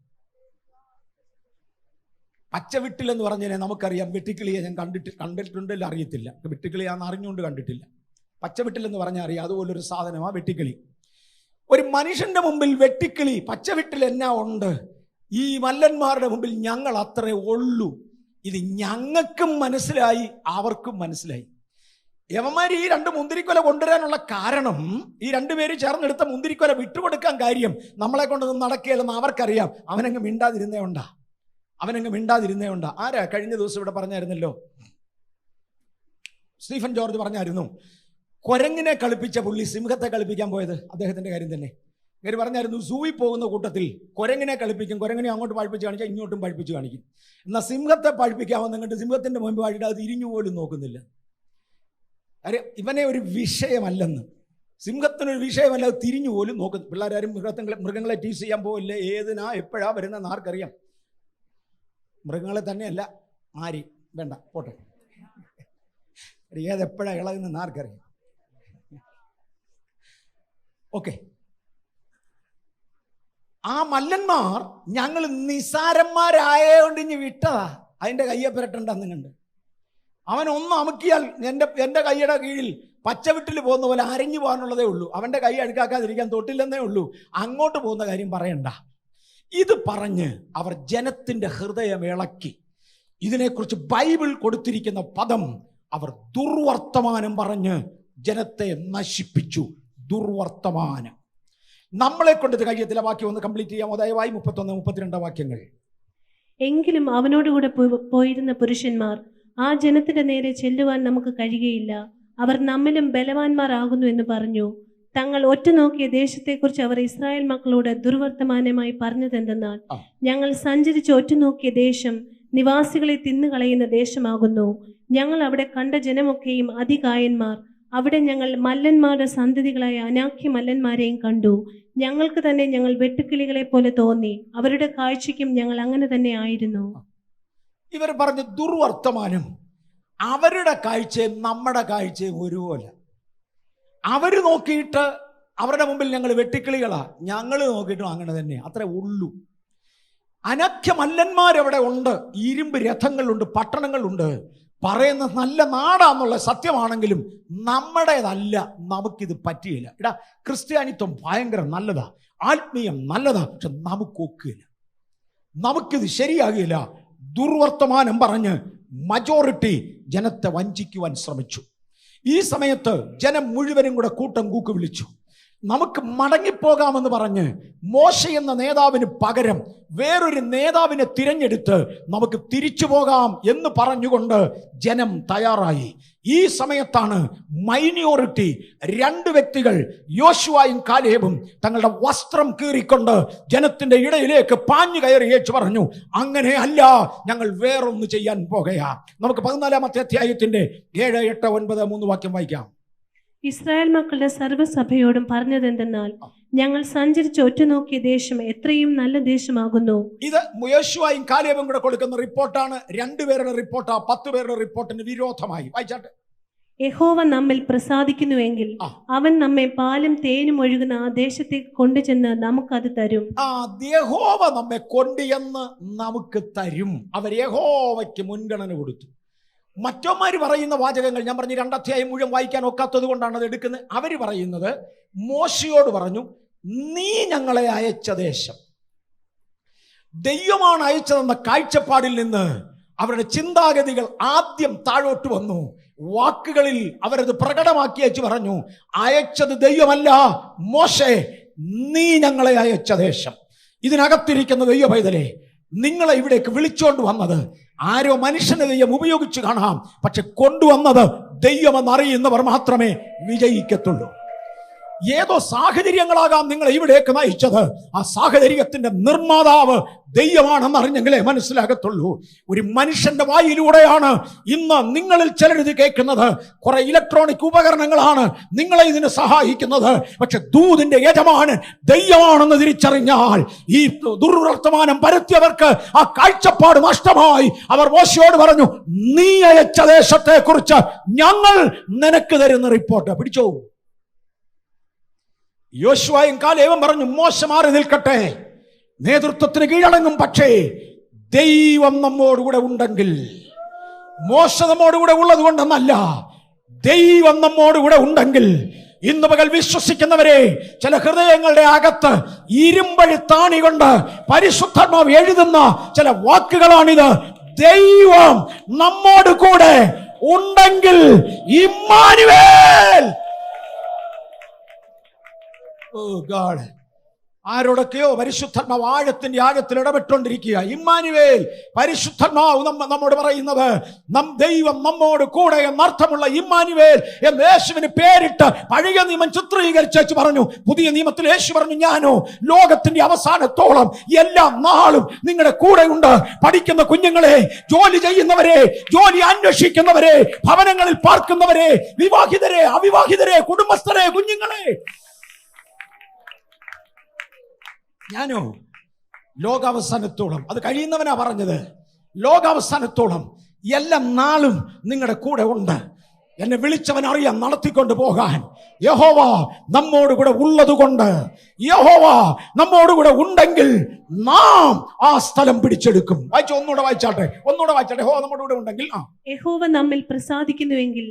പച്ചവിട്ടിലെന്ന് പറഞ്ഞതിനെ നമുക്കറിയാം. വെട്ടിക്കിളിയെ ഞാൻ കണ്ടിട്ടുണ്ടല്ലോ അറിയത്തില്ല. വെട്ടിക്കിളിയാന്ന് അറിഞ്ഞുകൊണ്ട് കണ്ടിട്ടില്ല. പച്ചവിട്ടിലെന്ന് പറഞ്ഞാൽ അറിയാം. അതുപോലൊരു സാധനമാണ് വെട്ടിക്കിളി. ഒരു മനുഷ്യന്റെ മുമ്പിൽ വെട്ടിക്കിളി, പച്ചവിട്ടിൽ എന്നാ ഉണ്ട്? ഈ മല്ലന്മാരുടെ മുമ്പിൽ ഞങ്ങൾ അത്രേ ഉള്ളൂ. ഇത് ഞങ്ങൾക്കും മനസ്സിലായി, അവർക്കും മനസ്സിലായി. യവന്മാർ ഈ 2 മുന്തിരിക്കൊല കൊണ്ടുവരാനുള്ള കാരണം, ഈ 2 പേര് ചേർന്നെടുത്ത മുന്തിരിക്കൊല വിട്ടുകൊടുക്കാൻ കാര്യം നമ്മളെ കൊണ്ടൊന്നും നടക്കുകയില്ലെന്ന് അവർക്കറിയാം. അവനങ്ങ് മിണ്ടാതിരുന്നേ ഉണ്ടാ. ആരാ കഴിഞ്ഞ ദിവസം ഇവിടെ പറഞ്ഞായിരുന്നല്ലോ, സ്റ്റീഫൻ ജോർജ് പറഞ്ഞായിരുന്നു, കുരങ്ങിനെ കളിപ്പിച്ച പുള്ളി സിംഹത്തെ കളിപ്പിക്കാൻ പോയത് അദ്ദേഹത്തിന്റെ കാര്യം തന്നെ. ഇവർ പറഞ്ഞായിരുന്നു, സൂവിൽ പോകുന്ന കൂട്ടത്തിൽ കുരങ്ങിനെ കളിപ്പിക്കും. കുരങ്ങിനെ അങ്ങോട്ട് പഴിപ്പിച്ച് കാണിച്ചാൽ ഇങ്ങോട്ടും പഴിപ്പിച്ച് കാണിക്കും. എന്നാൽ സിംഹത്തെ പഴിപ്പിക്കാമെന്ന് കണ്ട് സിംഹത്തിന്റെ മുമ്പ് വഴിയിട്ട് അത് തിരിഞ്ഞു പോലും നോക്കുന്നില്ല. കാര്യം ഇവനെ ഒരു വിഷയമല്ലെന്ന്, സിംഹത്തിനൊരു വിഷയമല്ല, അത് തിരിഞ്ഞു പോലും നോക്കുന്നു. പിള്ളേരാരും മൃഗങ്ങളെ ടീസ് ചെയ്യാൻ പോവില്ല. ഏതിനാ എപ്പോഴാ വരുന്നതെന്ന് ആർക്കറിയാം? മൃഗങ്ങളെ തന്നെയല്ല, ആരി വേണ്ട പോട്ടെ, ഏതെപ്പോഴാ ഇളകുന്നെന്ന് ആർക്കറിയാം? ഓക്കെ. ആ മല്ലന്മാർ ഞങ്ങൾ നിസാരന്മാരായോണ്ട് ഇനി വിട്ടതാ. അതിന്റെ കയ്യെ പുരട്ടണ്ടെന്ന് കണ്ട് അവൻ ഒന്ന് അമുക്കിയാൽ എൻ്റെ കൈയുടെ കീഴിൽ പച്ചവിട്ടിൽ പോകുന്ന പോലെ അരഞ്ഞു പോകാനുള്ളതേ ഉള്ളൂ. അവന്റെ കൈ അഴുക്കാക്കാതിരിക്കാൻ തൊട്ടില്ലെന്നേ ഉള്ളൂ. അങ്ങോട്ട് പോകുന്ന കാര്യം പറയണ്ട. ഇത് പറഞ്ഞ് അവർ ജനത്തിന്റെ ഹൃദയം ഇളക്കി. ഇതിനെക്കുറിച്ച് ബൈബിൾ കൊടുത്തിരിക്കുന്ന പദം, അവർ ദുർവർത്തമാനം പറഞ്ഞ് ജനത്തെ നശിപ്പിച്ചു. ദുർവർത്തമാനം. നമ്മളെ കൊണ്ട് ഇത് കഴിയത്തില്ല. വാക്യം ഒന്ന് കംപ്ലീറ്റ് ചെയ്യാം. ദയവായി 31-32 വാക്യങ്ങൾ. എങ്കിലും അവനോടുകൂടെ പോയിരുന്ന പുരുഷന്മാർ, ആ ജനത്തിന്റെ നേരെ ചെല്ലുവാൻ നമുക്ക് കഴിയുകയില്ല, അവർ നമ്മിലും ബലവാന്മാർ ആകുന്നു എന്ന് പറഞ്ഞു. തങ്ങൾ ഒറ്റ നോക്കിയ ദേശത്തെക്കുറിച്ച് അവർ ഇസ്രായേൽ മക്കളോട് ദുർവർത്തമാനമായി പറഞ്ഞതെന്തെന്നാൽ, ഞങ്ങൾ സഞ്ചരിച്ച് ഒറ്റ നോക്കിയ ദേശം നിവാസികളെ തിന്നുകളയുന്ന ദേശമാകുന്നു. ഞങ്ങൾ അവിടെ കണ്ട ജനമൊക്കെയും അതികായന്മാർ. അവിടെ ഞങ്ങൾ മല്ലന്മാരുടെ സന്തതികളായ അനാഖ്യ മല്ലന്മാരെയും കണ്ടു. ഞങ്ങൾക്ക് തന്നെ ഞങ്ങൾ വെട്ടുക്കിളികളെ പോലെ തോന്നി. അവരുടെ കാഴ്ചയ്ക്കും ഞങ്ങൾ അങ്ങനെ തന്നെ ആയിരുന്നു. ഇവർ പറഞ്ഞ ദുർവർത്തമാനം, അവരുടെ കാഴ്ചയും നമ്മുടെ കാഴ്ചയും ഒരുപോലെ. അവര് നോക്കിയിട്ട് അവരുടെ മുമ്പിൽ ഞങ്ങൾ വെട്ടിക്കിളികളാ, ഞങ്ങൾ നോക്കിയിട്ടും അങ്ങനെ തന്നെ, അത്രേ ഉള്ളൂ. അനാഖ്യ മല്ലന്മാരവിടെ ഉണ്ട്. ഇരുമ്പ് രഥങ്ങളുണ്ട്, പട്ടണങ്ങളുണ്ട്. പറയുന്ന നല്ല നാടാന്നുള്ള സത്യമാണെങ്കിലും നമ്മുടേതല്ല, നമുക്കിത് പറ്റിയില്ല. ഇടാ, ക്രിസ്ത്യാനിത്വം ഭയങ്കര നല്ലതാ, ആത്മീയം നല്ലതാ, പക്ഷെ നമുക്കൊക്കില്ല, നമുക്കിത് ശരിയാകില്ല. ദുർവർത്തമാനം പറഞ്ഞ് മജോറിറ്റി ജനത്തെ വഞ്ചിക്കുവാൻ ശ്രമിച്ചു. ഈ സമയത്ത് ജനം മുഴുവനും കൂടെ കൂട്ടം കൂക്ക് വിളിച്ചു. നമുക്ക് മടങ്ങിപ്പോകാമെന്ന് പറഞ്ഞ് മോശ എന്ന നേതാവിന് പകരം വേറൊരു നേതാവിനെ തിരഞ്ഞെടുത്ത് നമുക്ക് തിരിച്ചു പോകാം എന്ന് പറഞ്ഞുകൊണ്ട് ജനം തയ്യാറായി. ഈ സമയത്താണ് മൈനോറിറ്റി 2 വ്യക്തികൾ, യോശുവയും കാലേബും, തങ്ങളുടെ വസ്ത്രം കീറിക്കൊണ്ട് ജനത്തിന്റെ ഇടയിലേക്ക് പാഞ്ഞു കയറി യേശു പറഞ്ഞു, അങ്ങനെ അല്ല, ഞങ്ങൾ വേറൊന്ന് ചെയ്യാൻ പോകുകയാ. നമുക്ക് 14-ാമത്തെ അധ്യായത്തിന്റെ 7, 8, 9, 3 വാക്യം വായിക്കാം. ഇസ്രായേൽ മക്കളുടെ സർവ്വസഭയോടും പറഞ്ഞതെന്തെന്നാൽ, ഞങ്ങൾ സഞ്ചരിച്ച് ഒറ്റുനോക്കിയ ദേശം എത്രയും നല്ല ദേശമാകുന്നു. ഇത് യോശുവയും കാലേബും കൂടെ കൊടുക്കുന്ന റിപ്പോർട്ടാണ്. 2 പേരുടെ റിപ്പോർട്ടാ, 10 പേരുടെ റിപ്പോർട്ടിന് വിരോധമായി. വായിച്ചാട്ടെ. യഹോവ നമ്മിൽ പ്രസാദിക്കുന്നുവെങ്കിൽ അവൻ നമ്മെ പാലും തേനും ഒഴുകുന്ന ആ ദേശത്തേക്ക് കൊണ്ടുചെന്ന് നമുക്കത് തരും. യഹോവ നമ്മെ കൊണ്ടുചെന്ന് നമുക്ക് തരും. അവർ യഹോവയ്ക്ക് മുൻഗണന കൊടുത്തു. മറ്റൊമാര് പറയുന്ന വാചകങ്ങൾ ഞാൻ പറഞ്ഞു, 2 അധ്യായം മുഴുവൻ വായിക്കാൻ ഒക്കാത്തത് കൊണ്ടാണ് അത് എടുക്കുന്നത്. അവര് പറയുന്നത്, മോശയോട് പറഞ്ഞു, നീ ഞങ്ങളെ അയച്ച ദേശം, ദൈവമാണ് അയച്ചതെന്ന കാഴ്ചപ്പാടിൽ നിന്ന് അവരുടെ ചിന്താഗതികൾ ആദ്യം താഴോട്ട് വന്നു. വാക്കുകളിൽ അവരത് പ്രകടമാക്കി വെച്ച് പറഞ്ഞു, അയച്ചത് ദൈവമല്ല മോശേ, നീ ഞങ്ങളെ അയച്ച ദേശം. ഇതിനകത്തിരിക്കുന്ന ദൈവ പൈതലേ, നിങ്ങളെ ഇവിടേക്ക് വിളിച്ചോണ്ട് വന്നത് ആരോ മനുഷ്യനെ ദൈവം ഉപയോഗിച്ച് കാണാം, പക്ഷെ കൊണ്ടുവന്നത് ദൈവമെന്നറിയുന്നവർ മാത്രമേ വിജയിക്കത്തുള്ളൂ. ഏതോ സാഹചര്യങ്ങളാകാം നിങ്ങളെ ഇവിടേക്ക് നയിച്ചത്, ആ സാഹചര്യത്തിന്റെ നിർമ്മാതാവ് ദൈവമാണെന്ന് അറിഞ്ഞെങ്കിലേ മനസ്സിലാകത്തുള്ളൂ. ഒരു മനുഷ്യന്റെ വായിലൂടെയാണ് ഇന്ന് നിങ്ങളിൽ ചിലരിത് കേൾക്കുന്നത്. കുറെ ഇലക്ട്രോണിക് ഉപകരണങ്ങളാണ് നിങ്ങളെ ഇതിന് സഹായിക്കുന്നത്, പക്ഷെ ദൂതിന്റെ യജമാനൻ ദൈവമാണെന്ന് തിരിച്ചറിഞ്ഞാൽ ഈ ദുർവർത്തമാനം പരത്തിയവർക്ക് ആ കാഴ്ചപ്പാട് നഷ്ടമായി. അവർ മോശയോട് പറഞ്ഞു, നീ അയച്ച ദേശത്തെ കുറിച്ച് ഞങ്ങൾ നിനക്ക് തരുന്ന റിപ്പോർട്ട് പിടിച്ചോ. യോശുവയും കാലേബും പറഞ്ഞു, മോശ മാറി നിൽക്കട്ടെ, നേതൃത്വത്തിന് കീഴടങ്ങും, പക്ഷേ ദൈവം നമ്മോടുകൂടെ ഉണ്ടെങ്കിൽ. മോശ നമ്മോടുകൂടെ ഉള്ളത് കൊണ്ടെന്നല്ല, ദൈവം നമ്മോടുകൂടെ ഉണ്ടെങ്കിൽ. ഇന്ന് പകൽ വിശ്വസിക്കുന്നവരെ, ചില ഹൃദയങ്ങളുടെ അകത്ത് ഇരുമ്പഴി താണി കൊണ്ട് പരിശുദ്ധാത്മാവ് എഴുതുന്ന ചില വാക്കുകളാണിത്. ദൈവം നമ്മോട് കൂടെ ഉണ്ടെങ്കിൽ, ഇമ്മാനുവേൽ. Oh God, ആരോടൊക്കെയോ പരിശുദ്ധാത്മാവ് ആഴത്തിന്റെ ആഴത്തിൽ ഇടപെട്ടുകൊണ്ടിരിക്കുക. ഇമ്മാനുവേൽ, പരിശുദ്ധാത്മാവ് നമ്മോട് പറയുന്നത്, ദൈവം നമ്മോട് കൂടെ എന്നർത്ഥമുള്ള ഇമ്മാനുവേൽ എന്ന് യേശുവിന് പേരിട്ട് പഴയ നിയമം ചിത്രീകരിച്ചു പറഞ്ഞു. പുതിയ നിയമത്തിൽ യേശു പറഞ്ഞു, ഞാനോ ലോകത്തിന്റെ അവസാനത്തോളം എല്ലാ നാളും നിങ്ങളുടെ കൂടെ ഉണ്ട്. പഠിക്കുന്ന കുഞ്ഞുങ്ങളെ, ജോലി ചെയ്യുന്നവരെ, ജോലി അന്വേഷിക്കുന്നവരെ, ഭവനങ്ങളിൽ പാർക്കുന്നവരെ, വിവാഹിതരെ, അവിവാഹിതരെ, കുടുംബസ്ഥരെ, കുഞ്ഞുങ്ങളെ, ഞാനോ ലോകാവസാനത്തോളം, അത് കഴിയുന്നവനാ പറഞ്ഞത്, ലോകാവസാനത്തോളം എല്ലാ നാളും നിങ്ങളുടെ കൂടെ ഉണ്ട്. എന്നെ വിളിച്ചവൻ അറിയാം നടത്തിക്കൊണ്ട് പോകാൻ. യഹോവ നമ്മോടുകൂടെ ഉള്ളത് കൊണ്ട്, യഹോവ നമ്മോടുകൂടെ ഉണ്ടെങ്കിൽ നാം ആ സ്ഥലം പിടിച്ചെടുക്കും. ഒന്നുകൂടെ വായിച്ചാട്ടെ. യഹോവ നമ്മോടുകൂടെ ഉണ്ടെങ്കിൽ, യഹോവ നമ്മിൽ പ്രസാദിക്കുന്നുവെങ്കിൽ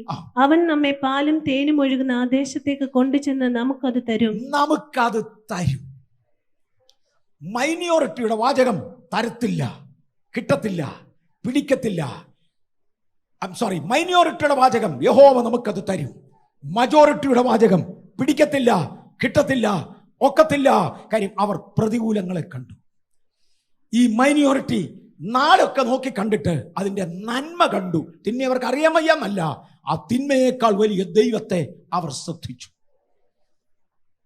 അവൻ നമ്മെ പാലും തേനും ഒഴുകുന്ന ആ ദേശത്തേക്ക് കൊണ്ടുചെന്ന് നമുക്കത് തരും. നമുക്കത് തരും. മൈനോറിറ്റിയുടെ വാചകം തരത്തില്ല, കിട്ടത്തില്ല, പിടിക്കത്തില്ല. മൈനോറിറ്റിയുടെ വാചകം യഹോവ നമുക്കത് തരും. മജോറിറ്റിയുടെ വാചകം പിടിക്കത്തില്ല, കിട്ടത്തില്ല, ഒക്കത്തില്ല. കാര്യം അവർ പ്രതികൂലങ്ങളെ കണ്ടു. ഈ മൈനോറിറ്റി നാടൊക്കെ നോക്കി കണ്ടിട്ട് അതിന്റെ നന്മ കണ്ടു. തിന്മ അവർക്ക് അറിയാൻ വയ്യാന്നല്ല, ആ തിന്മയേക്കാൾ വലിയ ദൈവത്തെ അവർ ശ്രദ്ധിച്ചു.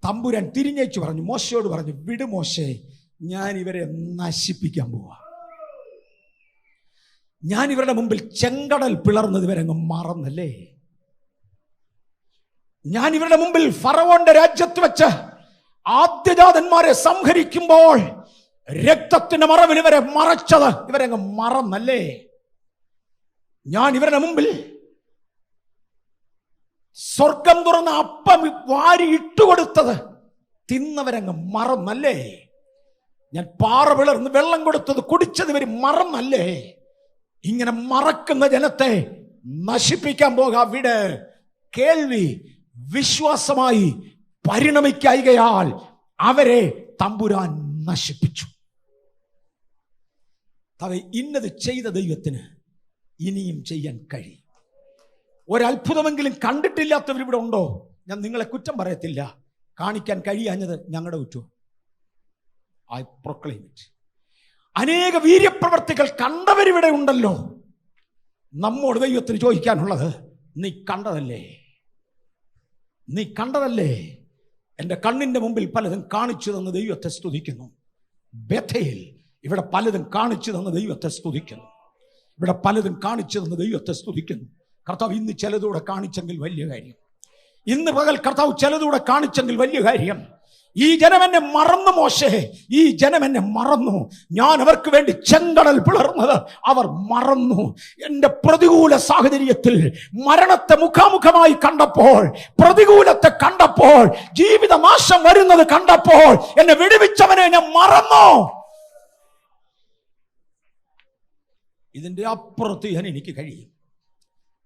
തമ്പുരാൻ തിരിഞ്ഞേച്ചു പറഞ്ഞു, മോശയോട് പറഞ്ഞു, വിട് മോശേ, ഞാൻ ഇവരെ നശിപ്പിക്കാൻ പോവാ. ഞാൻ ഇവരുടെ മുമ്പിൽ ചെങ്കടൽ പിളർന്നത് ഇവരങ്ങ് മറന്നല്ലേ. ഞാൻ ഇവരുടെ മുമ്പിൽ ഫറവോന്റെ രാജ്യത്ത് വെച്ച് ആദ്യജാതന്മാരെ സംഹരിക്കുമ്പോൾ രക്തത്തിന്റെ മറവിൽ ഇവരെ മറച്ചത് ഇവരങ്ങ് മറന്നല്ലേ. ഞാൻ ഇവരുടെ മുമ്പിൽ സ്വർഗം തുറന്ന അപ്പം വാരി ഇട്ടുകൊടുത്തത് തിന്നവരങ്ങ് മറന്നല്ലേ. ഞാൻ പാറ പിളർന്ന് വെള്ളം കൊടുത്തത് കുടിച്ചത് ഇവർ മറന്നല്ലേ. ഇങ്ങനെ മറക്കുന്ന ജനത്തെ നശിപ്പിക്കാൻ പോകാ വിട്. കേൾവി വിശ്വാസമായി പരിണമിക്കായികയാൽ അവരെ തമ്പുരാൻ നശിപ്പിച്ചു. ഇന്നത് ചെയ്ത ദൈവത്തിന് ഇനിയും ചെയ്യാൻ കഴിയും. ഒരത്ഭുതമെങ്കിലും കണ്ടിട്ടില്ലാത്തവരിവിടെ ഉണ്ടോ? ഞാൻ നിങ്ങളെ കുറ്റം പറയത്തില്ല. കാണിക്കാൻ കഴിയാഞ്ഞത് ഞങ്ങളുടെ കുറ്റം. I proclaim it. അനേക വീര്യപ്രവർത്തികൾ കണ്ടവരിവിടെ ഉണ്ടല്ലോ. നമ്മോട് ദൈവത്തിന് ചോദിക്കാനുള്ളത്, നീ കണ്ടതല്ലേ? നീ കണ്ടതല്ലേ? എൻ്റെ കണ്ണിൻ്റെ മുമ്പിൽ പലതും കാണിച്ചു തന്ന ദൈവത്തെ സ്തുതിക്കുന്നു. ബേഥേൽ ഇവിടെ പലതും കാണിച്ചു തന്ന ദൈവത്തെ സ്തുതിക്കുന്നു. ഇവിടെ പലതും കാണിച്ചു തന്ന ദൈവത്തെ സ്തുതിക്കുന്നു. കർത്താവ് ഇന്ന് ചിലതൂടെ കാണിച്ചെങ്കിൽ വലിയ കാര്യം. ഇന്ന് പകൽ കർത്താവ് ചിലതൂടെ കാണിച്ചെങ്കിൽ വലിയ കാര്യം. ഈ ജനം എന്നെ മറന്നു മോശേ, ഈ ജനം എന്നെ മറന്നു. ഞാൻ അവർക്ക് വേണ്ടി ചെങ്കടൽ പിളർന്നത് അവർ മറന്നു. എൻ്റെ പ്രതികൂല സാഹചര്യത്തിൽ മരണത്തെ മുഖാമുഖമായി കണ്ടപ്പോൾ, പ്രതികൂലത്തെ കണ്ടപ്പോൾ, ജീവിതനാശം വരുന്നത് കണ്ടപ്പോൾ എന്നെ വിടുവിച്ചവനെ ഞാൻ മറന്നു. ഇതിൻ്റെ അപ്പുറത്ത് ഞാൻ എനിക്ക് കഴിയും.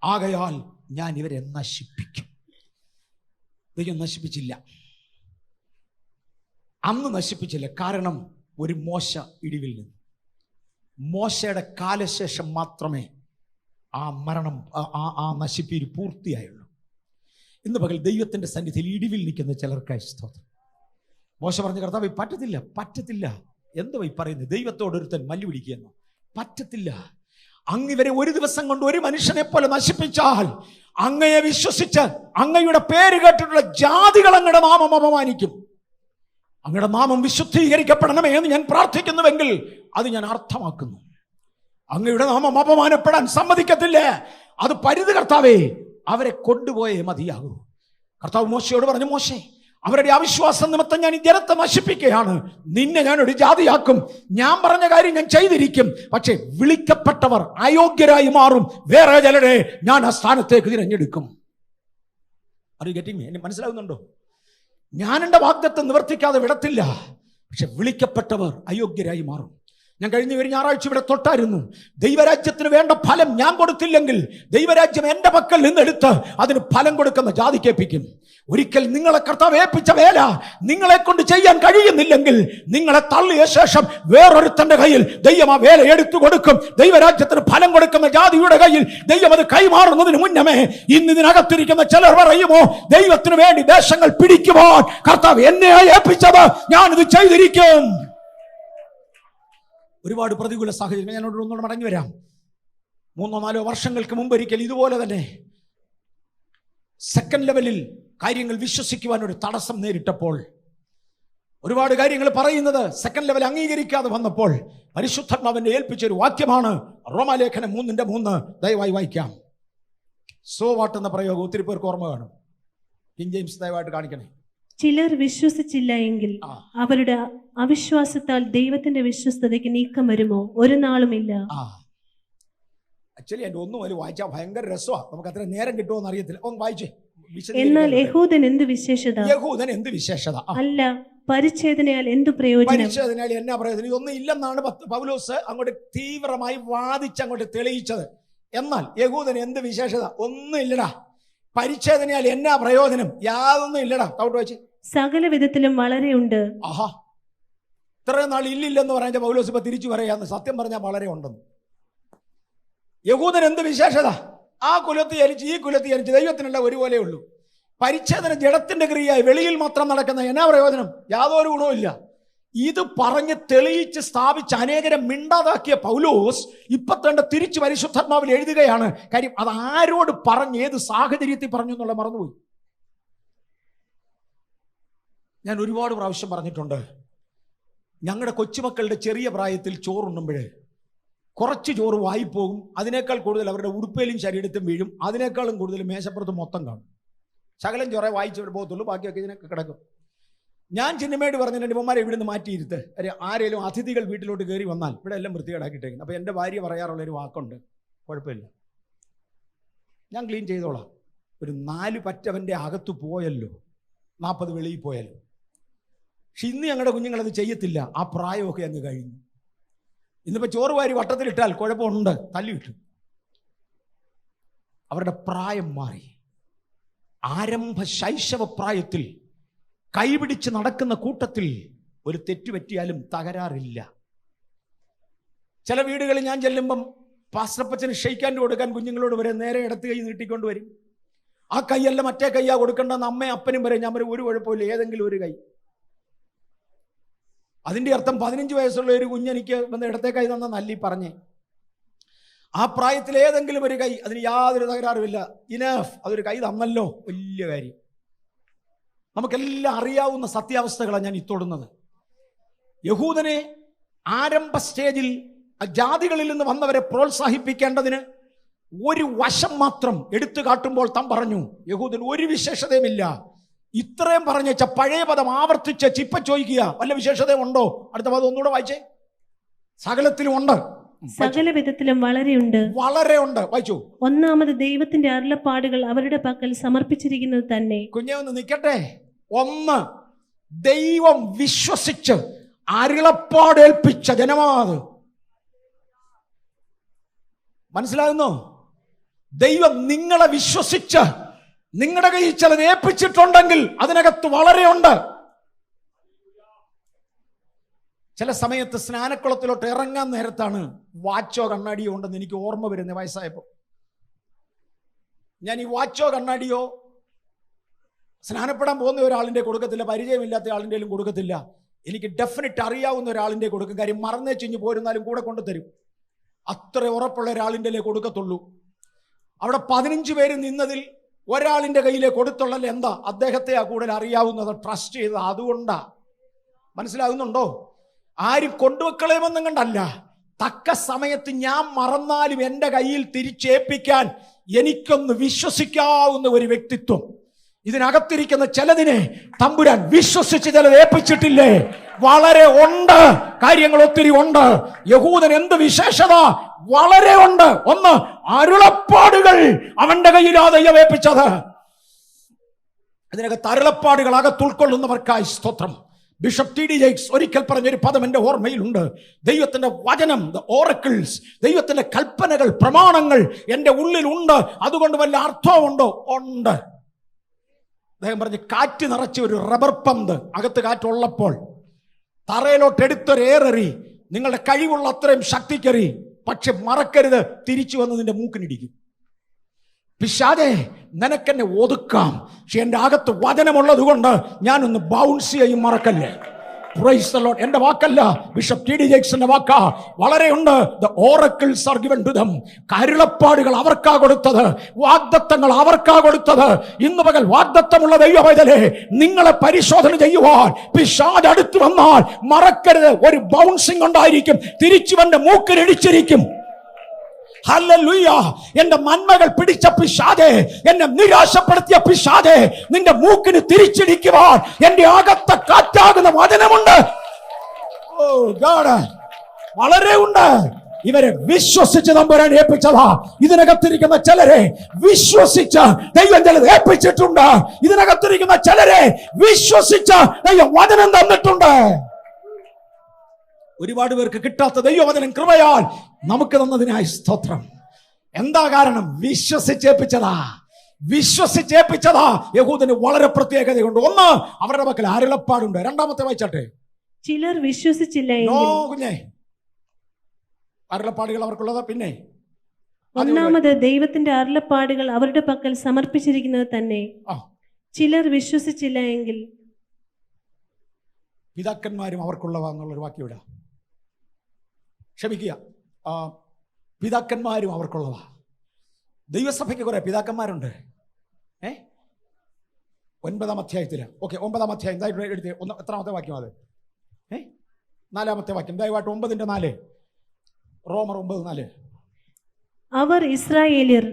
ആകയാൽ ഞാൻ ഇവരെ നശിപ്പിക്കും. ദൈവം നശിപ്പിച്ചില്ല, അന്ന് നശിപ്പിച്ചില്ല. കാരണം ഒരു മോശ ഇടിവിൽ നിന്ന്, മോശയുടെ കാലശേഷം മാത്രമേ ആ മരണം, ആ നശിപ്പീര് പൂർത്തിയായുള്ളൂ. ഇന്ന് പകൽ ദൈവത്തിൻ്റെ സന്നിധിയിൽ ഇടിവിൽ നിൽക്കുന്ന ചിലർക്കായി സ്തോത്രം. മോശ പറഞ്ഞു, കർത്താവേ പറ്റത്തില്ല, പറ്റത്തില്ല. എന്താ ഈ പറയുന്നത്? ദൈവത്തോട് ഒരുത്തൻ മല്ലു പിടിക്കുന്നു. പറ്റത്തില്ല. അങ്ങിവരെ ഒരു ദിവസം കൊണ്ട് ഒരു മനുഷ്യനെ പോലെ നശിപ്പിച്ചാൽ അങ്ങയെ വിശ്വസിച്ച് അങ്ങയുടെ പേര് കേട്ടിട്ടുള്ള ജാതികൾ അങ്ങയുടെ നാമം അപമാനിക്കും. അങ്ങയുടെ നാമം വിശുദ്ധീകരിക്കപ്പെടണമേ എന്ന് ഞാൻ പ്രാർത്ഥിക്കുന്നുവെങ്കിൽ അത് ഞാൻ അർത്ഥമാക്കുന്നു. അങ്ങയുടെ നാമം അപമാനപ്പെടാൻ സമ്മതിക്കത്തില്ല. അത് പരിധി കർത്താവേ, അവരെ കൊണ്ടുപോയേ മതിയാകൂ. കർത്താവ് മോശയോട് പറഞ്ഞു, മോശേ, അവരുടെ അവിശ്വാസം നിമിത്തം ഞാൻ ഈ ജനത്തെ നശിപ്പിക്കുകയാണ്. നിന്നെ ഞാൻ ഒരു ജാതിയാക്കും. ഞാൻ പറഞ്ഞ കാര്യം ഞാൻ ചെയ്തിരിക്കും. പക്ഷെ വിളിക്കപ്പെട്ടവർ അയോഗ്യരായി മാറും. വേറെ ചിലരെ ഞാൻ ആ സ്ഥാനത്തേക്ക് തിരഞ്ഞെടുക്കും. അത് ഗെറ്റിംഗ് എന്നെ മനസ്സിലാവുന്നുണ്ടോ? ഞാൻ എൻ്റെ വാഗ്ദത്തം നിവർത്തിക്കാതെ വിടത്തില്ല. പക്ഷെ വിളിക്കപ്പെട്ടവർ അയോഗ്യരായി മാറും. ഞാൻ കഴിഞ്ഞ ഒരു ഞായറാഴ്ച ഇവിടെ തൊട്ടായിരുന്നു. ദൈവരാജ്യത്തിന് വേണ്ട ഫലം ഞാൻ കൊടുത്തില്ലെങ്കിൽ ദൈവരാജ്യം എൻ്റെ പക്കൽ നിന്നെടുത്ത് അതിന് ഫലം കൊടുക്കുന്ന ജാതിക്കേൽപ്പിക്കും. ഒരിക്കൽ നിങ്ങളെ കർത്താവ് ഏൽപ്പിച്ച വേല നിങ്ങളെ കൊണ്ട് ചെയ്യാൻ കഴിയുന്നില്ലെങ്കിൽ നിങ്ങളെ തള്ളിയ ശേഷം വേറൊരുത്തന്റെ കയ്യിൽ ദൈവം ആ വേല എടുത്തു കൊടുക്കും. ദൈവരാജ്യത്തിന് ഫലം കൊടുക്കുന്ന ജാതിയുടെ കയ്യിൽ ദൈവം അത് കൈമാറുന്നതിന് മുന്നമേ ഇന്ന് ഇതിനകത്തിരിക്കുന്ന ചിലർ പറയുമോ, ദൈവത്തിന് വേണ്ടി ദേശങ്ങൾ പിടിക്കുവാൻ കർത്താവ് എന്നെ ഏൽപ്പിച്ചത് ഞാനിത് ചെയ്തിരിക്കും. ഒരുപാട് പ്രതികൂല സാഹചര്യം. ഞാനോട് ഒന്നുകൂടെ മടങ്ങി വരാം. 3-4 വർഷങ്ങൾക്ക് മുമ്പ് ഒരിക്കൽ ഇതുപോലെ തന്നെ സെക്കൻഡ് ലെവലിൽ കാര്യങ്ങൾ വിശ്വസിക്കുവാൻ ഒരു തടസ്സം നേരിട്ടപ്പോൾ, ഒരുപാട് കാര്യങ്ങൾ പറയുന്നത് സെക്കൻഡ് ലെവൽ അംഗീകരിക്കാതെ വന്നപ്പോൾ പരിശുദ്ധാത്മാവിനെ ഏൽപ്പിച്ച ഒരു വാക്യമാണ് റോമാലേഖനം 3:3. ദയവായി വായിക്കാം. സോ വാട്ട് എന്ന പ്രയോഗം ഒത്തിരി പേർക്ക് ഓർമ്മ കാണും. കിങ് ജെയിംസ് ദയവായിട്ട് കാണിക്കണേ. ചിലർ വിശ്വസിച്ചില്ല എങ്കിൽ അവരുടെ അവിശ്വാസത്താൽ ദൈവത്തിന്റെ വിശ്വസ്തതയ്ക്ക് നീക്കം വരുമോ? ഒരു നാളുമില്ല. ആക്ച്വലി എൻ്റെ ഒന്നും ഒരു വായിച്ചാൽ ഭയങ്കര രസമാണ്. നമുക്ക് അത്ര നേരം കിട്ടുമോ എന്ന് അറിയത്തില്ല. ഒന്ന് വായിച്ചേ. എന്നാൽ യഹൂദൻ എന്ത് വിശേഷത? യഹൂദൻ എന്ത് വിശേഷത? അല്ല, പരിച്ഛേദനയാൽ എന്ത് പ്രയോജനം? പരിച്ഛേദനയാൽ എന്നാ പ്രയോജനം? ഇതൊന്നും ഇല്ലെന്നാണ് പൗലോസ് അങ്ങോട്ട് തീവ്രമായി വാദിച്ച് അങ്ങോട്ട് തെളിയിച്ചത്. എന്നാൽ യഹൂദൻ എന്ത് വിശേഷത? ഒന്നും ഇല്ലടാ. പരിച്ഛേദനയാൽ എന്നാ പ്രയോജനം? യാതൊന്നും ഇല്ലടാ. തവിട്ട് വെച്ച് സകല വിധത്തിലും വളരെ ഉണ്ട്. ആഹാ, ഇത്രയും നാൾ ഇല്ലില്ലെന്ന് പറഞ്ഞ പൗലോസ് ഇപ്പൊ തിരിച്ചു പറയാന്ന്. സത്യം പറഞ്ഞാൽ വളരെ ഉണ്ടെന്ന്. യഹൂദൻ എന്ത് വിശേഷത? ആ കുലത്ത് ജനിച്ച് ഈ കുലത്ത് ജനിച്ച് ദൈവത്തിനല്ല ഒരുപോലെ ഉള്ളൂ. പരിച്ഛേദന ജഡത്തിന്റെ ക്രിയയായി വെളിയിൽ മാത്രം നടക്കുന്ന എന്നാ പ്രയോജനം? യാതൊരു ഗുണവുമില്ല. ഇത് പറഞ്ഞ് തെളിയിച്ച് സ്ഥാപിച്ച് അനേകരെ മിണ്ടാതാക്കിയ പൗലോസ് ഇപ്പൊ തന്നെ തിരിച്ച് പരിശുദ്ധാത്മാവിൽ എഴുതുകയാണ്. കാര്യം അത് ആരോട് പറഞ്ഞ് ഏത് സാഹചര്യത്തിൽ പറഞ്ഞു എന്നുള്ള മറന്നുപോയി. ഞാൻ ഒരുപാട് പ്രാവശ്യം പറഞ്ഞിട്ടുണ്ട്, ഞങ്ങളുടെ കൊച്ചുമക്കളുടെ ചെറിയ പ്രായത്തിൽ ചോറുണ്ണുമ്പോഴേ കുറച്ച് ചോറ് വായിപ്പോകും. അതിനേക്കാൾ കൂടുതൽ അവരുടെ ഉടുപ്പയിലും ശരീരത്തും വീഴും. അതിനേക്കാളും കൂടുതൽ മേശപ്പുറത്ത് മൊത്തം കാണും. ശകലം ചോറേ വായിച്ചു പോകത്തുള്ളൂ, ബാക്കിയൊക്കെ ഇതിനൊക്കെ കിടക്കും. ഞാൻ ചിന്നമേട് പറഞ്ഞിട്ട് ഇവന്മാരെ ഇവിടെ നിന്ന് മാറ്റിയിരുത്ത്. ആരെങ്കിലും അതിഥികൾ വീട്ടിലോട്ട് കയറി വന്നാൽ ഇവിടെ എല്ലാം വൃത്തികേടാക്കിയിട്ടേക്കും. അപ്പോൾ എൻ്റെ ഭാര്യ പറയാറുള്ളൊരു വാക്കുണ്ട്, കുഴപ്പമില്ല, ഞാൻ ക്ലീൻ ചെയ്തോളാം. ഒരു 4 പറ്റവൻ്റെ അകത്ത് പോയല്ലോ, 40 വെളിയിൽ പോയല്ലോ. പക്ഷെ ഇന്ന് ഞങ്ങളുടെ കുഞ്ഞുങ്ങളത് ചെയ്യത്തില്ല. ആ പ്രായമൊക്കെ അങ്ങ് കഴിഞ്ഞു. ഇന്നിപ്പോൾ ചോറ് വാരി വട്ടത്തിലിട്ടാൽ കുഴപ്പമുണ്ട്, തല്ലിയിട്ടു. അവരുടെ പ്രായം മാറി. ആരംഭ ശൈശവ പ്രായത്തിൽ കൈപിടിച്ച് നടക്കുന്ന കൂട്ടത്തിൽ ഒരു തെറ്റുപറ്റിയാലും തകരാറില്ല. ചില വീടുകളിൽ ഞാൻ ചെല്ലുമ്പം പാസ്റ്ററപ്പച്ചന് ഷെയ്ക്കാൻഡ് കൊടുക്കാൻ കുഞ്ഞുങ്ങളോട് വരെ നേരെ ഇടത്ത് കൈ നീട്ടിക്കൊണ്ട് വരും. ആ കൈയല്ല മറ്റേ കൈയാ കൊടുക്കേണ്ടെന്ന് അമ്മയും അപ്പനും വരെ ഞാൻ പറയും, ഒരു കുഴപ്പമില്ല, ഏതെങ്കിലും ഒരു കൈ. അതിൻ്റെ അർത്ഥം 15 വയസ്സുള്ള ഒരു കുഞ്ഞെനിക്ക് വന്ന് ഇടത്തെ കൈ തന്ന നല്ലി പറഞ്ഞേ. ആ പ്രായത്തിൽ ഏതെങ്കിലും ഒരു കൈ, അതിന് യാതൊരു തകരാറുമില്ല. ഇനഫ്, അതൊരു കൈ തന്നല്ലോ, വലിയ കാര്യം. നമുക്കെല്ലാം അറിയാവുന്ന സത്യാവസ്ഥകളാണ് ഞാൻ ഇത്തൊടുന്നത്. യഹൂദനെ ആരംഭ സ്റ്റേജിൽ ജാതികളിൽ നിന്ന് വന്നവരെ പ്രോത്സാഹിപ്പിക്കേണ്ടതിന് ഒരു വശം മാത്രം എടുത്തു കാട്ടുമ്പോൾ താൻ പറഞ്ഞു, യഹൂദൻ ഒരു വിശേഷതയുമില്ല. ഇത്രയും പറഞ്ഞ പഴയ പദം ആവർത്തിച്ച് ചിപ്പ ചോദിക്കുക, വല്ല വിശേഷതയും ഉണ്ടോ? അടുത്ത പദം ഒന്നുകൂടെ വായിച്ചേ. സകലത്തിലും ഉണ്ട്, സകല വിധത്തിലും വളരെയുണ്ട്, വളരെ ഉണ്ട്. വായിച്ചു. ഒന്നാമത് ദൈവത്തിന്റെ അരുളപ്പാടുകൾ അവരുടെ പക്കൽ സമർപ്പിച്ചിരിക്കുന്നത് തന്നെ. കുഞ്ഞെ ഒന്ന് നിൽക്കട്ടെ. ഒന്ന്, ദൈവം വിശ്വസിച്ച് അരുളപ്പാടേൽപ്പിച്ച ജനമാത്. മനസ്സിലാകുന്നു? ദൈവം നിങ്ങളെ വിശ്വസിച്ച് നിങ്ങളുടെ കയ്യിൽ ചിലത് ഏൽപ്പിച്ചിട്ടുണ്ടെങ്കിൽ അതിനകത്ത് വളരെയുണ്ട്. ചില സമയത്ത് സ്നാനക്കുളത്തിലോട്ട് ഇറങ്ങാൻ നേരത്താണ് വാച്ചോ കണ്ണാടിയോ ഉണ്ടെന്ന് എനിക്ക് ഓർമ്മ വരുന്നത്. വയസ്സായപ്പോൾ ഞാൻ ഈ വാച്ചോ കണ്ണാടിയോ സ്നാനപ്പെടാൻ പോകുന്ന ഒരാളിൻ്റെ കൊടുക്കത്തില്ല, പരിചയമില്ലാത്ത ആളിൻ്റെയും കൊടുക്കത്തില്ല. എനിക്ക് ഡെഫിനറ്റ് അറിയാവുന്ന ഒരാളിൻ്റെ കൊടുക്കും. കാര്യം മറന്നേ ചിഞ്ഞ് പോരുന്നാലും കൂടെ കൊണ്ടുതരും. അത്ര ഉറപ്പുള്ള ഒരാളിൻ്റെ കൊടുക്കത്തുള്ളൂ. അവിടെ 15 പേര് നിന്നതിൽ ഒരാളിൻ്റെ കയ്യിലെ കൊടുത്തുള്ളല്ലേ എന്താ? അദ്ദേഹത്തെ ആ കൂടുതൽ അറിയാവുന്നത്, ട്രസ്റ്റ് ചെയ്തത്. അതുകൊണ്ടാ. മനസ്സിലാകുന്നുണ്ടോ? ആരും കൊണ്ടുവെക്കളയുമെന്നും കണ്ടല്ല. തക്ക സമയത്ത് ഞാൻ മറന്നാലും എൻ്റെ കയ്യിൽ തിരിച്ചേൽപ്പിക്കാൻ എനിക്കൊന്ന് വിശ്വസിക്കാവുന്ന ഒരു വ്യക്തിത്വം. ഇതിനകത്തിരിക്കുന്ന ചിലതിനെ തമ്പുരാൻ വിശ്വസിച്ച് ചിലത് ഏൽപ്പിച്ചിട്ടില്ലേ? വളരെ ഉണ്ട്, കാര്യങ്ങൾ ഒത്തിരി ഉണ്ട്. യഹൂദൻ എന്ത് വിശേഷത? വളരെ ഉണ്ട്. ഒന്ന്, അരുളപ്പാടുകൾ അവന്റെ കയ്യിലാ ദൈവം ഏൽപ്പിച്ചത്. അതിനകത്ത് അരുളപ്പാടുകൾ അകത്തുൾക്കൊള്ളുന്നവർക്കായി സ്തോത്രം. ബിഷപ്പ് ടി.ഡി. ജെയ്ക്സ് ഒരിക്കൽ പറഞ്ഞൊരു പദം എൻ്റെ ഓർമ്മയിലുണ്ട്. ദൈവത്തിന്റെ വചനം, ദ ഓറക്കിൾസ്, ദൈവത്തിന്റെ കൽപ്പനകൾ, പ്രമാണങ്ങൾ എൻ്റെ ഉള്ളിലുണ്ട്. അതുകൊണ്ട് വല്ല അർത്ഥമുണ്ടോ? ഉണ്ട്. അദ്ദേഹം പറഞ്ഞ്, കാറ്റ് നിറച്ച ഒരു റബ്ബർ പന്ത് അകത്ത് കാറ്റുള്ളപ്പോൾ തറയിലോട്ട് എടുത്തൊരു ഏറെറി, നിങ്ങളുടെ കഴിവുള്ള അത്രയും ശക്തിക്കെറി. പക്ഷെ മറക്കരുത്, തിരിച്ചു വന്ന് നിന്റെ മൂക്കിനിടിക്കും. പിശാചേ, നിനക്കെന്നെ ഒതുക്കാം, പക്ഷെ എൻ്റെ അകത്ത് വചനമുള്ളത് കൊണ്ട് ഞാനൊന്ന് ബൗൺസ് ചെയ്യും, മറക്കല്ലേ. Praise the Lord. എൻ്റെ വാക്കല്ല, ബിഷപ്പ് ടി.ഡി. ജെയ്ക്സിന്റെ വാക്കാ. വളരെയുണ്ട്. The oracles are given to them. അരുളപ്പാടുകൾ അവർക്കാ കൊടുത്തത്, വാഗ്ദത്തങ്ങൾ അവർക്കാ കൊടുത്തത്. ഇന്ന് പകൽ വാഗ്ദത്തമുള്ള ദൈവവേദനെ നിങ്ങളെ പരിശോധന ചെയ്യുവാൻ പിശാച് അടുത്ത് വന്നാൽ മറക്കരുത്, ഒരു ബൗൺസിംഗ് ഉണ്ടായിരിക്കും, തിരിച്ചുവന്റെ മൂക്കിലിടിച്ചിരിക്കും. ഹല്ലേലൂയ. എന്റെ നന്മകൾ പിടിച്ച പിശാചേ, എന്നെ നിരാശപ്പെടുത്തിയ പിശാചേ, നിന്റെ മൂക്കിന് തിരിച്ചിടിക്കുവാൻ എന്റെ അകത്ത കാറ്റാകുന്ന വചനമുണ്ട്. ഓ ഗോഡ്, വളരെ ഉണ്ട്. ഇവരെ വിശ്വസിച്ച് തമ്പുരാൻ ഏൽപ്പിച്ചതാ. ഇതിനകത്തിരിക്കുന്ന ചിലരെ വിശ്വസിച്ച് ദൈവം ചിലത് ഏൽപ്പിച്ചിട്ടുണ്ട്. ഇതിനകത്തിരിക്കുന്ന ചിലരെ വിശ്വസിച്ച് ദൈവം വചനം തന്നിട്ടുണ്ട്. ഒരുപാട് പേർക്ക് കിട്ടാത്ത ദൈവവചനം കൃപയാൽ നമുക്ക് തന്നതിനായി സ്തോത്രം. എന്താ കാരണം? വിശ്വസിച്ചേൽപ്പിച്ചതാ. വിശ്വസിച്ചേൽപ്പിച്ചതാ. യഹൂദന് വളരെ പ്രത്യേകതയുണ്ട്. ഒന്ന്, അവരുടെ പക്കൽ അരുളപ്പാടുണ്ട്. രണ്ടാമത്തെ വായിച്ചാട്ടെ. ചിലർ വിശ്വസിച്ചില്ല. കുഞ്ഞേ, അരുളപ്പാടുകൾ അവർക്കുള്ളതാ. പിന്നെ ഒന്നാമത് ദൈവത്തിന്റെ അരുളപ്പാടുകൾ അവരുടെ പക്കൽ സമർപ്പിച്ചിരിക്കുന്നത് തന്നെ. ചിലർ വിശ്വസിച്ചില്ല എങ്കിൽ പിതാക്കന്മാരും അവർക്കുള്ളതാന്നുള്ളൊരു വാക്യം ഇടാം. ക്ഷമിക്കുക, പിതാക്കന്മാരും അവർക്കുള്ളതാ. ദൈവസഭയ്ക്ക് കുറെ പിതാക്കന്മാരുണ്ട്. 9-ാം അധ്യായത്തില്, ഓക്കെ, 9-ാം അധ്യായം എഴുതി. എത്രാമത്തെ വാക്യം അത്? 4-ാമത്തെ വാക്യം. ദയവായിട്ട് 9:4, റോമർ 9:4. അവർ ഇസ്രായേലിയർ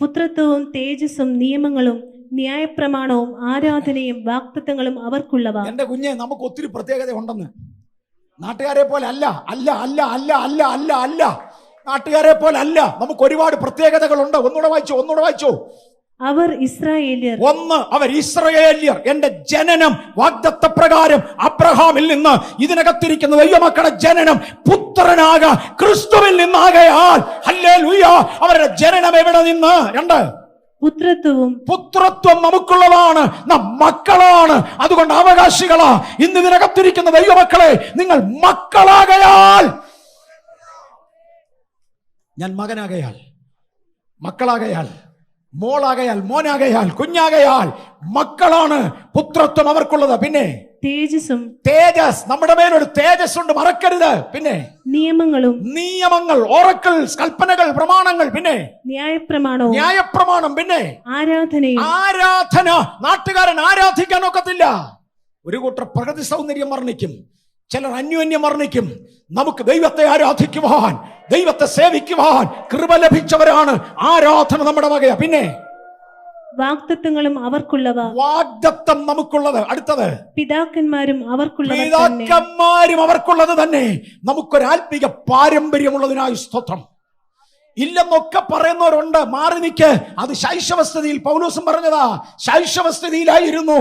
പുത്രത്വവും തേജസ്സും നിയമങ്ങളും ന്യായപ്രമാണവും ആരാധനയും വാഗ്ദത്തങ്ങളും അവർക്കുള്ളവ. എന്റെ കുഞ്ഞെ, നമുക്ക് ഒത്തിരി പ്രത്യേകത ഉണ്ടെന്ന്. നാട്ടുകാരെ പോലെ അല്ല, അല്ല അല്ല അല്ല അല്ല അല്ല അല്ല നാട്ടുകാരെ പോലെ അല്ല. നമുക്ക് ഒരുപാട് പ്രത്യേകതകളുണ്ട്. ഒന്നുകൂടെ വായിച്ചോ. അവർ ഇസ്രായേലിയർ. ഒന്ന്, അവർ ഇസ്രായേലിയർ. എന്റെ ജനനം വാഗ്ദത്ത പ്രകാരം അബ്രഹാമിൽ നിന്ന് ഇതിനകത്തിരിക്കുന്ന ദൈവമക്കളുടെ ജനനം പുത്രനാക ക്രിസ്തുവിൽ നിന്നാകയാൽ ഹല്ലേലൂയ. അവരുടെ ജനനം എവിടെ നിന്ന്? രണ്ട്, പുത്രത്വം നമുക്കുള്ളതാണ്. നാം മക്കളാണ്, അതുകൊണ്ട് അവകാശികളാ. ഇന്ന് ഇതിനകത്തിരിക്കുന്ന ദൈവമക്കളെ, നിങ്ങൾ മക്കളാകയാൽ, ഞാൻ മകനാകയാൽ, മക്കളാകയാൽ, മോളാകയാൽ, മോനാകയാൽ, കുഞ്ഞാകയാൽ മക്കളാണ്. പുത്രത്വം അവർക്കുള്ളത്. പിന്നെ തേജസ്, നമ്മുടെ മേലൊരു തേജസ് ഉണ്ട്, മറക്കരുത്. പിന്നെ നിയമങ്ങൾ, ഓറക്കിൾസ്, കൽപ്പനകൾ, പ്രമാണങ്ങൾ, പിന്നെ ന്യായപ്രമാണം, പിന്നെ ആരാധന. നാട്ടുകാരൻ ആരാധിക്കാൻ ഒക്കത്തില്ല. ഒരു കൂട്ടർ പ്രകൃതി സൗന്ദര്യം വർണ്ണിക്കും, ചിലർ അന്യോന്യം വർണ്ണിക്കും. നമുക്ക് ദൈവത്തെ ആരാധിക്കുവാൻ, ദൈവത്തെ സേവിക്കുവാൻ കൃപ ലഭിച്ചവരാണ്. ആരാധന നമ്മുടെ വകയാ. പിന്നെ വാഗ്ദത്തങ്ങളും അവർക്കുള്ളവ, വാഗ്ദത്തം നമുക്കുള്ളത്. അടുത്തത് പിതാക്കന്മാരും അവർക്കുള്ളത് തന്നെ. നമുക്കൊരു ആത്മീക പാരമ്പര്യമുള്ളതിനായി സ്തോത്രം. ഇല്ലെന്നൊക്കെ പറയുന്നവരുണ്ട്, മാറി നിൽക്ക്. അത് ശൈശവസ്ഥിതിയിൽ പൗലോസും പറഞ്ഞതാ. ശൈശവസ്ഥിതിയിലായിരുന്നു,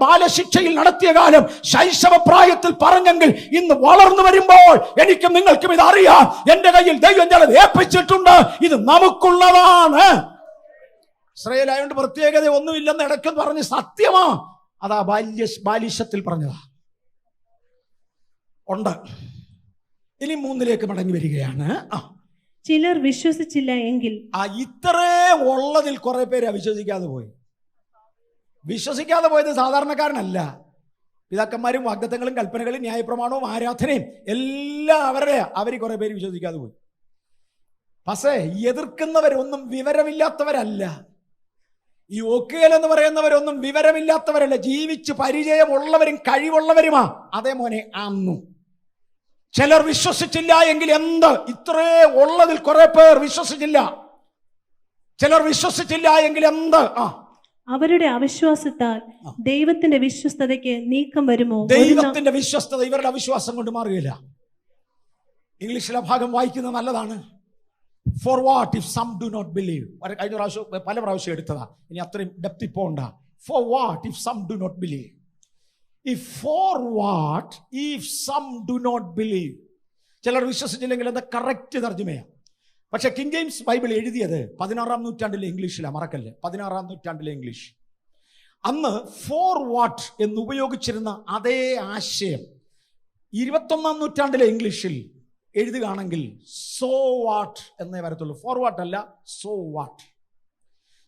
ബാലശിക്ഷയിൽ നടത്തിയ കാലം ശൈശവ പ്രായത്തിൽ പറഞ്ഞെങ്കിൽ ഇന്ന് വളർന്നു വരുമ്പോൾ എനിക്കും നിങ്ങൾക്കും ഇത് അറിയാം. എന്റെ കയ്യിൽ ദൈവം ചിലത് ഏൽപ്പിച്ചിട്ടുണ്ട്, ഇത് നമുക്കുള്ളതാണ്. ഇസ്രായേലായോണ്ട് പ്രത്യേകത ഒന്നുമില്ലെന്ന് ഇടയ്ക്കെന്ന് പറഞ്ഞ് സത്യമാ. അതാ ബാല്യശത്തിൽ പറഞ്ഞതാ. ഉണ്ട്. ഇനി 3 മടങ്ങി വരികയാണ്. ചിലർ വിശ്വസിച്ചില്ല എങ്കിൽ, ഇത്രേ ഉള്ളതിൽ കുറെ പേര് വിശ്വസിക്കാതെ പോയി. വിശ്വസിക്കാതെ പോയത് സാധാരണക്കാരനല്ല. പിതാക്കന്മാരും വാഗ്ദത്തങ്ങളും കൽപ്പനകളും ന്യായപ്രമാണവും ആരാധനയും എല്ലാം അവർ കുറെ പേര് വിശ്വസിക്കാതെ പോയി. പക്ഷേ എതിർക്കുന്നവരൊന്നും വിവരമില്ലാത്തവരല്ല. ഈ ഒക്കേൽ എന്ന് പറയുന്നവരൊന്നും വിവരമില്ലാത്തവരല്ല, ജീവിച്ച് പരിചയമുള്ളവരും കഴിവുള്ളവരുമാ. അതേ മോനെ അന്നു ചിലർ വിശ്വസിച്ചില്ല എങ്കിൽ എന്ത്? ഇത്രേ ഉള്ളതിൽ കുറെ പേർ വിശ്വസിച്ചില്ല. ചിലർ വിശ്വസിച്ചില്ല എങ്കിൽ എന്ത്? അവരുടെ അവിശ്വാസത്താൽ ദൈവത്തിന്റെ വിശ്വസ്തതയ്ക്ക് നീക്കം വരുമോ? ദൈവത്തിന്റെ വിശ്വസ്തത ഇവരുടെ അവിശ്വാസം കൊണ്ട് മാറുകയില്ല. ഇംഗ്ലീഷിലെ ഭാഗം വായിക്കുന്നത് നല്ലതാണ്. For what if some do not believe? കഴിഞ്ഞ പ്രാവശ്യം പല പ്രാവശ്യം എടുത്തതാ, ഇനി അത്രയും ഡെപ്തി പോണ്ട. For what if some do not believe? For what if some do not believe? ചിലർ വിശ്വസിച്ചില്ലെങ്കിൽ എന്താ കറക്റ്റ് തർജ്ജമയാണ്. പക്ഷെ കിങ് ജെയിംസ് ബൈബിൾ എഴുതിയത് 16-ാം നൂറ്റാണ്ടിലെ ഇംഗ്ലീഷിലാണ്, മറക്കല്ലേ. 16-ാം നൂറ്റാണ്ടിലെ ഇംഗ്ലീഷ്. അന്ന് ഫോർ വാട്ട് എന്ന് ഉപയോഗിച്ചിരുന്ന അതേ ആശയം 21-ാം നൂറ്റാണ്ടിലെ ഇംഗ്ലീഷിൽ എഴുതുകയാണെങ്കിൽ സോ വാട്ട് എന്നേ വരത്തുള്ളൂ. ഫോർ വാട്ട് അല്ല, so what.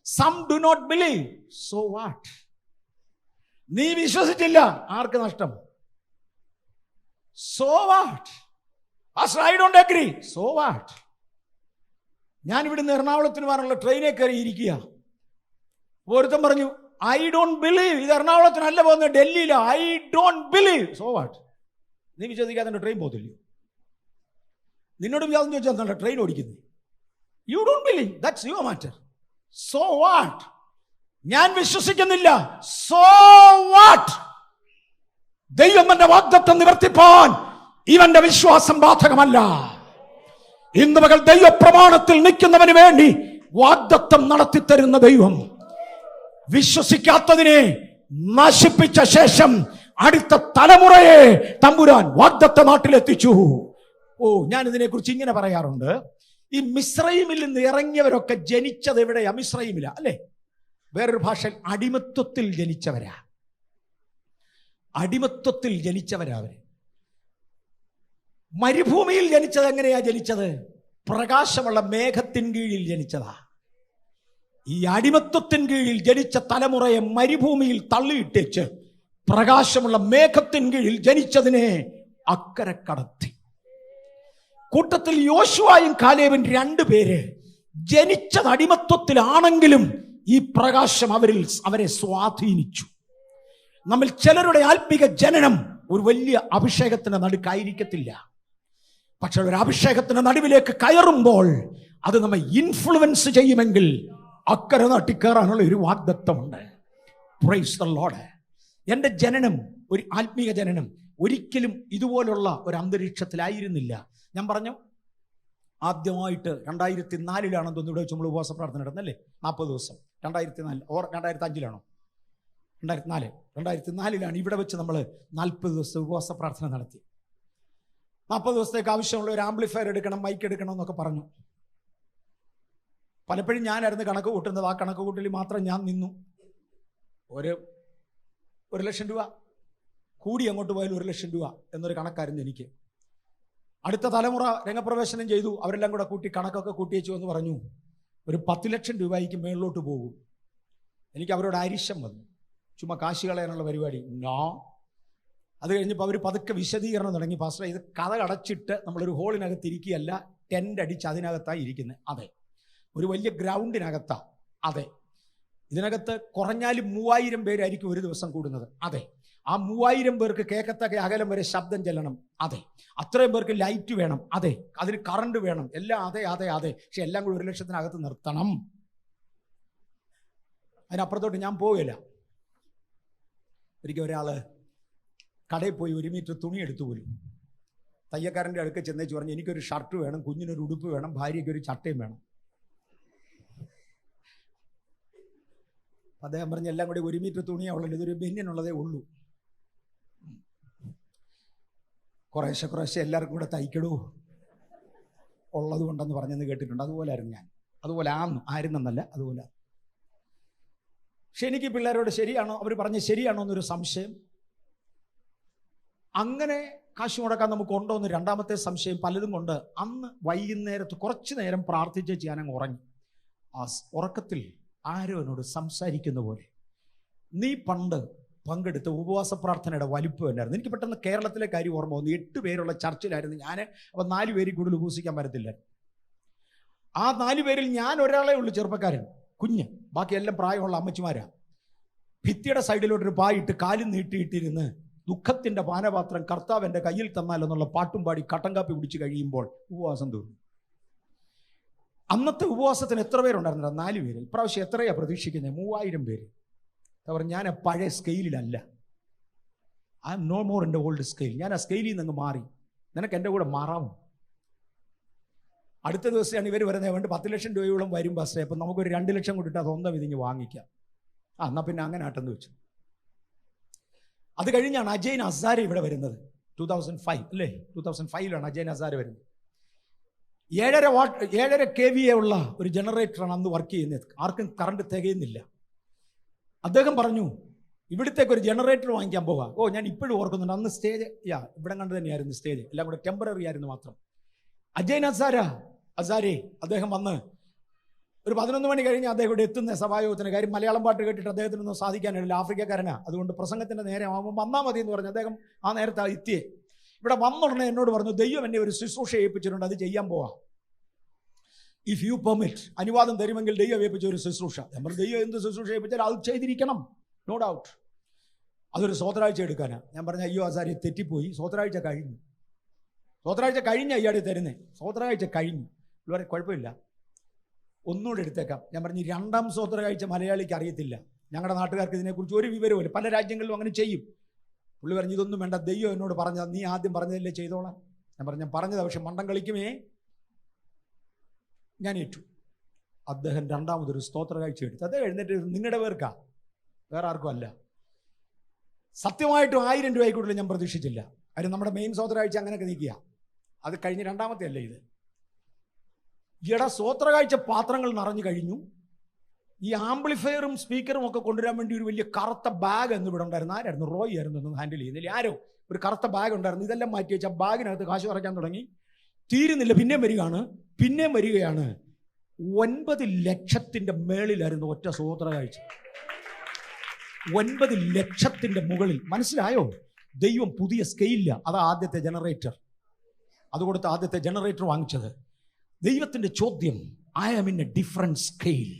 Some do not believe, so what. നീ വിശ്വസിച്ചില്ല, ആർക്ക് നഷ്ടം? So what. I don't agree, so what. ഞാൻ ഇവിടുന്ന് എറണാകുളത്തിന് പോകാനുള്ള ട്രെയിനിൽ കയറി ഇരിക്കുക. ഒരുത്തൻ പറഞ്ഞു ഐ ഡോണ്ട് ബിലീവ്, ഇത് എറണാകുളത്തിനല്ല പോകുന്നത്, ഡൽഹിയില. I don't believe, so what. നീ വിശ്വസിക്കാതെ ട്രെയിൻ പോകത്തില്ലയോ? നിന്നോട് വിചാരം ചോദിച്ചാൽ ട്രെയിൻ ഓടിക്കുന്നത്. You don't believe, that's your matter. So what. ഞാൻ വിശ്വസിക്കുന്നില്ല, സോ വാട്ട്. ദൈവം എന്റെ വാഗ്ദത്തം നിവർത്തിപ്പാൻ ഇവന്റെ വിശ്വാസം ബാധകമല്ല. ഇന്ന് പകൽ ദൈവപ്രമാണത്തിൽ നിൽക്കുന്നവന് വേണ്ടി വാഗ്ദത്തം നടത്തിത്തരുന്ന ദൈവം വിശ്വസിക്കാത്തതിനെ നശിപ്പിച്ച ശേഷം അടുത്ത തലമുറയെ തമ്പുരാൻ വാഗ്ദത്ത നാട്ടിലെത്തിച്ചു. ഞാൻ ഇതിനെ കുറിച്ച് ഇങ്ങനെ പറയാറുണ്ട്. ഈ മിസ്രൈമിൽ നിന്ന് ഇറങ്ങിയവരൊക്കെ ജനിച്ചത് എവിടെയാ? മിസ്രൈമില അല്ലേ? വേറൊരു ഭാഷയിൽ അടിമത്വത്തിൽ ജനിച്ചവരാ. അടിമത്വത്തിൽ ജനിച്ചവരാ അവര്. മരുഭൂമിയിൽ ജനിച്ചത് എങ്ങനെയാ ജനിച്ചത്? പ്രകാശമുള്ള മേഘത്തിൻ കീഴിൽ ജനിച്ചതാ. ഈ അടിമത്വത്തിൻ കീഴിൽ ജനിച്ച തലമുറയെ മരുഭൂമിയിൽ തള്ളിയിട്ടേച്ച് പ്രകാശമുള്ള മേഘത്തിൻ കീഴിൽ ജനിച്ചതിനെ അക്കരെ കടത്തി. കൂട്ടത്തിൽ യോശുവയും കാലേബും 2 പേര് ജനിച്ചത് അടിമത്വത്തിലാണെങ്കിലും ഈ പ്രകാശം അവരെ സ്വാധീനിച്ചു. നമ്മൾ ചിലരുടെ ആത്മീക ജനനം ഒരു വലിയ അഭിഷേകത്തിന്റെ നടുക്കായിരിക്കത്തില്ല. പക്ഷെ ഒരു അഭിഷേകത്തിന്റെ നടുവിലേക്ക് കയറുമ്പോൾ അത് നമ്മെ ഇൻഫ്ലുവൻസ് ചെയ്യുമെങ്കിൽ അക്കരെ നാട്ടി കയറാനുള്ള ഒരു വാഗ്ദത്തമുണ്ട്. Price the Lord. എൻ്റെ ജനനം, ഒരു ആത്മീക ജനനം ഒരിക്കലും ഇതുപോലുള്ള ഒരു അന്തരീക്ഷത്തിലായിരുന്നില്ല. ഞാൻ പറഞ്ഞു, ആദ്യമായിട്ട് 2004 തോന്നുന്നു ഇവിടെ വെച്ച് നമ്മൾ ഉപവാസ പ്രാർത്ഥന നടന്നല്ലേ, 40 ദിവസം. 2004 ഓർ 2005 2004 ഇവിടെ വെച്ച് നമ്മൾ 40 ദിവസത്തെ ഉപവാസ പ്രാർത്ഥന നടത്തി. 40 ദിവസത്തേക്ക് ആവശ്യമുള്ള ഒരു ആംപ്ലിഫയർ എടുക്കണം, മൈക്ക് എടുക്കണം എന്നൊക്കെ പറഞ്ഞു. പലപ്പോഴും ഞാനായിരുന്നു കണക്ക് കൂട്ടുന്നത്. ആ കണക്ക് കൂട്ടലിൽ മാത്രം ഞാൻ നിന്നു. ഒരു ലക്ഷം രൂപ കൂടി അങ്ങോട്ട് പോയാൽ 1 ലക്ഷം രൂപ എന്നൊരു കണക്കായിരുന്നു എനിക്ക്. അടുത്ത തലമുറ രംഗപ്രവേശനം ചെയ്തു. അവരെല്ലാം കൂടെ കൂട്ടി കണക്കൊക്കെ കൂട്ടിയേച്ചു എന്ന് പറഞ്ഞു ഒരു 10 ലക്ഷം രൂപയ്ക്ക് മേളിലോട്ട് പോകും. എനിക്ക് അവരോട് അരിശം വന്നു. ചുമ്മാ കാശ് കളയാനുള്ള പരിപാടി നോ. അത് കഴിഞ്ഞപ്പോൾ അവർ പതുക്കെ വിശദീകരണം തുടങ്ങി. പാസ്റ്റർ, ഇത് കഥ അടച്ചിട്ട് നമ്മളൊരു ഹോളിനകത്ത് ഇരിക്കുകയല്ല, ടെൻ്റ് അടിച്ച് അതിനകത്താണ് ഇരിക്കുന്നത്. അതെ. ഒരു വലിയ ഗ്രൗണ്ടിനകത്താണ്. അതെ. ഇതിനകത്ത് കുറഞ്ഞാലും 3000 പേരായിരിക്കും ഒരു ദിവസം കൂടുന്നത്. അതെ. ആ 3000 പേർക്ക് കേൾക്കത്തക്ക അകലം വരെ ശബ്ദം ചെല്ലണം. അതെ. അത്രയും പേർക്ക് ലൈറ്റ് വേണം. അതെ. അതിന് കറണ്ട് വേണം. എല്ലാം അതെ അതെ അതെ. പക്ഷെ എല്ലാം കൂടി 1 ലക്ഷത്തിനകത്ത് നിർത്തണം. അതിനപ്പുറത്തോട്ട് ഞാൻ പോവില്ല. ഒരിക്കൽ ഒരാൾ കടയിൽ പോയി 1 മീറ്റർ തുണി എടുത്തു പോലും. തയ്യക്കാരൻ്റെ അടുക്ക ചെന്നേച്ച് പറഞ്ഞു, എനിക്കൊരു ഷർട്ട് വേണം, കുഞ്ഞിനൊരു ഉടുപ്പ് വേണം, ഭാര്യയ്ക്ക് ഒരു ചട്ടയും വേണം. അദ്ദേഹം പറഞ്ഞ് എല്ലാം കൂടി 1 മീറ്റർ തുണിയാണ് ഉള്ളത്, ഇതൊരു ബെന്നിനുള്ളതേ ഉള്ളൂ. കുറേശ്ശെ എല്ലാവർക്കും കൂടെ തയ്ക്കടൂ ഉള്ളത് കൊണ്ടെന്ന് പറഞ്ഞെന്ന് കേട്ടിട്ടുണ്ട്. അതുപോലെ ആയിരുന്നു ഞാൻ. അതുപോലെ ആയിരുന്നെന്നല്ല, അതുപോലെ. പക്ഷെ എനിക്ക് പിള്ളേരോട് ശരിയാണോ, അവർ പറഞ്ഞ് ശരിയാണോ എന്നൊരു സംശയം. അങ്ങനെ കാശ് മുടക്കാൻ നമുക്കുണ്ടോ എന്ന് രണ്ടാമത്തെ സംശയം. പലതും കൊണ്ട് അന്ന് വൈകുന്നേരത്ത് കുറച്ചു നേരം പ്രാർത്ഥിച്ച് ഞാനങ്ങ് ഉറങ്ങി. ആ ഉറക്കത്തിൽ ആരോ എന്നോട് സംസാരിക്കുന്ന പോലെ, നീ പണ്ട് പങ്കെടുത്ത ഉപവാസ പ്രാർത്ഥനയുടെ വലിപ്പം എന്നായിരുന്നു. എനിക്ക് പെട്ടെന്ന് കേരളത്തിലെ കാര്യം ഓർമ്മ വന്നു. 8 പേരുള്ള ചർച്ചിലായിരുന്നു ഞാൻ. അപ്പം 4 പേരിൽ കൂടുതൽ ഉപവസിക്കാൻ പറ്റത്തില്ല. ആ 4 പേരിൽ ഞാൻ ഒരാളേ ഉള്ളൂ ചെറുപ്പക്കാരൻ, കുഞ്ഞ്. ബാക്കിയെല്ലാം പ്രായമുള്ള അമ്മച്ചിമാരാ. ഭിത്തിയുടെ സൈഡിലോട്ടൊരു പായിട്ട് കാലും നീട്ടിയിട്ടിരുന്ന് ദുഃഖത്തിൻ്റെ പാനപാത്രം കർത്താവ് എൻ്റെ കയ്യിൽ തന്നാലെന്നുള്ള പാട്ടും പാടി കട്ടൻ കാപ്പി കുടിച്ച് കഴിയുമ്പോൾ ഉപവാസം തീർന്നു. അന്നത്തെ ഉപവാസത്തിന് എത്ര പേരുണ്ടായിരുന്നില്ല? 4 പേര്. ഇപ്രാവശ്യം എത്രയാണ് പ്രതീക്ഷിക്കുന്നത്? 3000 പേര്. അവർ ഞാൻ പഴയ സ്കെയിലിലല്ല. I am no more in the old scale. ഞാൻ ആ സ്കെയിലിൽ നിന്ന് മാറി. നിനക്ക് എൻ്റെ കൂടെ മാറാമോ? അടുത്ത ദിവസമാണ് ഇവർ വരുന്നത്. വേണ്ട 10 ലക്ഷം രൂപയോളം വരും ബസ്സേ. അപ്പം നമുക്കൊരു 2 ലക്ഷം കൊടുത്തിട്ട് അതൊന്നും ഇതിങ്ങ് വാങ്ങിക്കാം. എന്നാൽ പിന്നെ അങ്ങനെ ആട്ടെന്ന് വെച്ചു. അത് കഴിഞ്ഞാണ് അജയൻ ഹസാരെ ഇവിടെ വരുന്നത്. 2005 അല്ലേ? 2005 അജയൻ ഹസാരെ വരുന്നത്. 7.5 kVA ഉള്ള ഒരു ജനറേറ്ററാണ് അന്ന് വർക്ക് ചെയ്യുന്നത്. ആർക്കും കറണ്ട് തികയുന്നില്ല. അദ്ദേഹം പറഞ്ഞു, ഇവിടത്തേക്ക് ഒരു ജനറേറ്റർ വാങ്ങിക്കാൻ പോകാം. ഞാൻ ഇപ്പോഴും ഓർക്കുന്നുണ്ട്. അന്ന് സ്റ്റേജ് ഇവിടെ കണ്ട് തന്നെയായിരുന്നു സ്റ്റേജ്. എല്ലാം കൂടെ ടെമ്പററി ആയിരുന്നു മാത്രം. അജയൻ ഹസാരെ അദ്ദേഹം വന്ന് ഒരു 11 മണി കഴിഞ്ഞ് അദ്ദേഹം ഇവിടെ എത്തുന്ന സഭായോഗത്തിന്. കാര്യം മലയാളം പാട്ട് കേട്ടിട്ട് അദ്ദേഹത്തിനൊന്നും സാധിക്കാനില്ല, ആഫ്രിക്കക്കാരനാ. അതുകൊണ്ട് പ്രസംഗത്തിൻ്റെ നേരെ ആകുമ്പോൾ വന്നാൽ മതി എന്ന് പറഞ്ഞ് അദ്ദേഹം ആ നേരത്തെ എത്തിയേ. ഇവിടെ വന്നുടനെ എന്നോട് പറഞ്ഞു, ദൈവം എന്നെ ഒരു ശുശ്രൂഷ ഏൽപ്പിച്ചിട്ടുണ്ട്, അത് ചെയ്യാൻ പോവാം. ഇഫ് യു പെർമിറ്റ്, അനുവാദം തരുമെങ്കിൽ ദൈവം ഏൽപ്പിച്ച ഒരു ശുശ്രൂഷ. നമ്മൾ ദൈവം എന്ത് ശുശ്രൂഷ ഏൽപ്പിച്ചാൽ അത് ചെയ്തിരിക്കണം, നോ ഡൗട്ട്. അതൊരു സ്വതരാഴ്ച എടുക്കാനാണ്. ഞാൻ പറഞ്ഞ അയ്യോ ഹസാരെ തെറ്റിപ്പോയി, സ്വതരാഴ്ച കഴിഞ്ഞ അയ്യാടി തരുന്നേ. സ്വതരാഴ്ച കഴിഞ്ഞു. വളരെ കുഴപ്പമില്ല, ഒന്നുകൂടെ എടുത്തേക്കാം. ഞാൻ പറഞ്ഞു, 2ാം സ്വതരാഴ്ച മലയാളിക്ക് അറിയത്തില്ല. ഞങ്ങളുടെ നാട്ടുകാർക്ക് ഇതിനെക്കുറിച്ച് ഒരു വിവരവുമില്ല. പല രാജ്യങ്ങളിലും അങ്ങനെ ചെയ്യും. പുള്ളി പറഞ്ഞു, ഇതൊന്നും വേണ്ട, ദൈവം എന്നോട് പറഞ്ഞാൽ നീ ആദ്യം പറഞ്ഞതല്ലേ ചെയ്തോളാം. ഞാൻ പറഞ്ഞു, ഞാൻ പറഞ്ഞതാ, പക്ഷെ മണ്ടം കളിക്കുമേ. ഞാൻ ഏറ്റു. അദ്ദേഹം 2ാമതൊരു സ്തോത്ര കാഴ്ച എടുത്തു. അദ്ദേഹം എഴുന്നേറ്റ്, നിങ്ങളുടെ പേർക്കാ, വേറെ ആർക്കും അല്ല. സത്യമായിട്ടും 1000 രൂപയ്ക്കുള്ളിൽ ഞാൻ പ്രതീക്ഷിച്ചില്ല. കാര്യം നമ്മുടെ മെയിൻ സ്തോത്ര കാഴ്ച അങ്ങനെയൊക്കെ നിൽക്കുക. അത് കഴിഞ്ഞ് 2ാമത്തെ അല്ലേ ഇത്. സ്തോത്ര കാഴ്ച പാത്രങ്ങൾ നിറഞ്ഞു കഴിഞ്ഞു. ഈ ആംപ്ലിഫയറും സ്പീക്കറും ഒക്കെ കൊണ്ടുവരാൻ വേണ്ടി ഒരു വലിയ കറുത്ത ബാഗ് എന്ന് ഇവിടെ ഉണ്ടായിരുന്നു. ആരായിരുന്നു? റോയ് ആയിരുന്നു ഹാൻഡിൽ ചെയ്യുന്നില്ല. ആരോ ഒരു കറുത്ത ബാഗ് ഉണ്ടായിരുന്നു. ഇതെല്ലാം മാറ്റി വെച്ച് ആ ബാഗിനകത്ത് കാശ് നിറയ്ക്കാൻ തുടങ്ങി. തീരുന്നില്ല, പിന്നെയും വരികയാണ്. 9 ലക്ഷത്തിൻ്റെ മേളിലായിരുന്നു ഒറ്റ സ്തോത്ര കാഴ്ച. 9 ലക്ഷത്തിൻ്റെ മുകളിൽ. മനസ്സിലായോ? ദൈവം പുതിയ സ്കെയിലില്ല. അതാ ആദ്യത്തെ ജനറേറ്റർ. അതുകൊടുത്ത് ആദ്യത്തെ ജനറേറ്റർ വാങ്ങിച്ചത്. ദൈവത്തിൻ്റെ ചോദ്യം, I am in a different scale.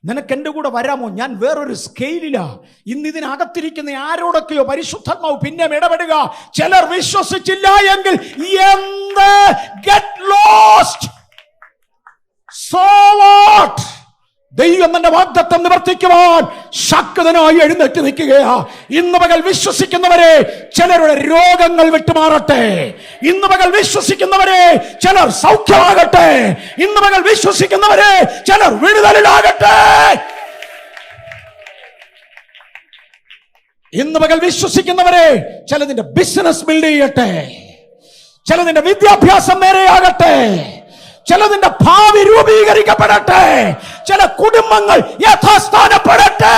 നിനക്ക് എൻ്റെ കൂടെ വരാമോ? ഞാൻ വേറൊരു സ്കെയിലിലാ. ഇന്ന് ഇതിനകത്തിരിക്കുന്ന ആരോടൊക്കെയോ പരിശുദ്ധാത്മാവ് പിന്നെ ഇടപെടുക. ചിലർ വിശ്വസിച്ചില്ല എങ്കിൽ ഗെറ്റ് ലോസ്റ്റ്. So what? ദൈവം എന്റെ വാഗ്ദത്തം നിവർത്തിക്കുവാൻ ശക്തനായി എഴുന്നേറ്റ് നിൽക്കുകയാ. ഇന്ന് പകൽ വിശ്വസിക്കുന്നവരെ ചിലരുടെ രോഗങ്ങൾ വിട്ടുമാറട്ടെ. ഇന്ന് പകൽ വിശ്വസിക്കുന്നവരെ ചിലർ സൗഖ്യമാകട്ടെ. ഇന്ന് പകൽ വിശ്വസിക്കുന്നവരെ ചിലർ വിടുതലിലാകട്ടെ. ഇന്ന് പകൽ വിശ്വസിക്കുന്നവരെ ചിലതിന്റെ ബിസിനസ് ബിൽഡ് ചെയ്യട്ടെ. ചിലതിന്റെ വിദ്യാഭ്യാസം നേരെയാകട്ടെ. ചിലതിന്റെ ഭാവി രൂപീകരിക്കപ്പെടട്ടെ. ചില കുടുംബങ്ങൾ യഥാസ്ഥാനപ്പെടട്ടെ.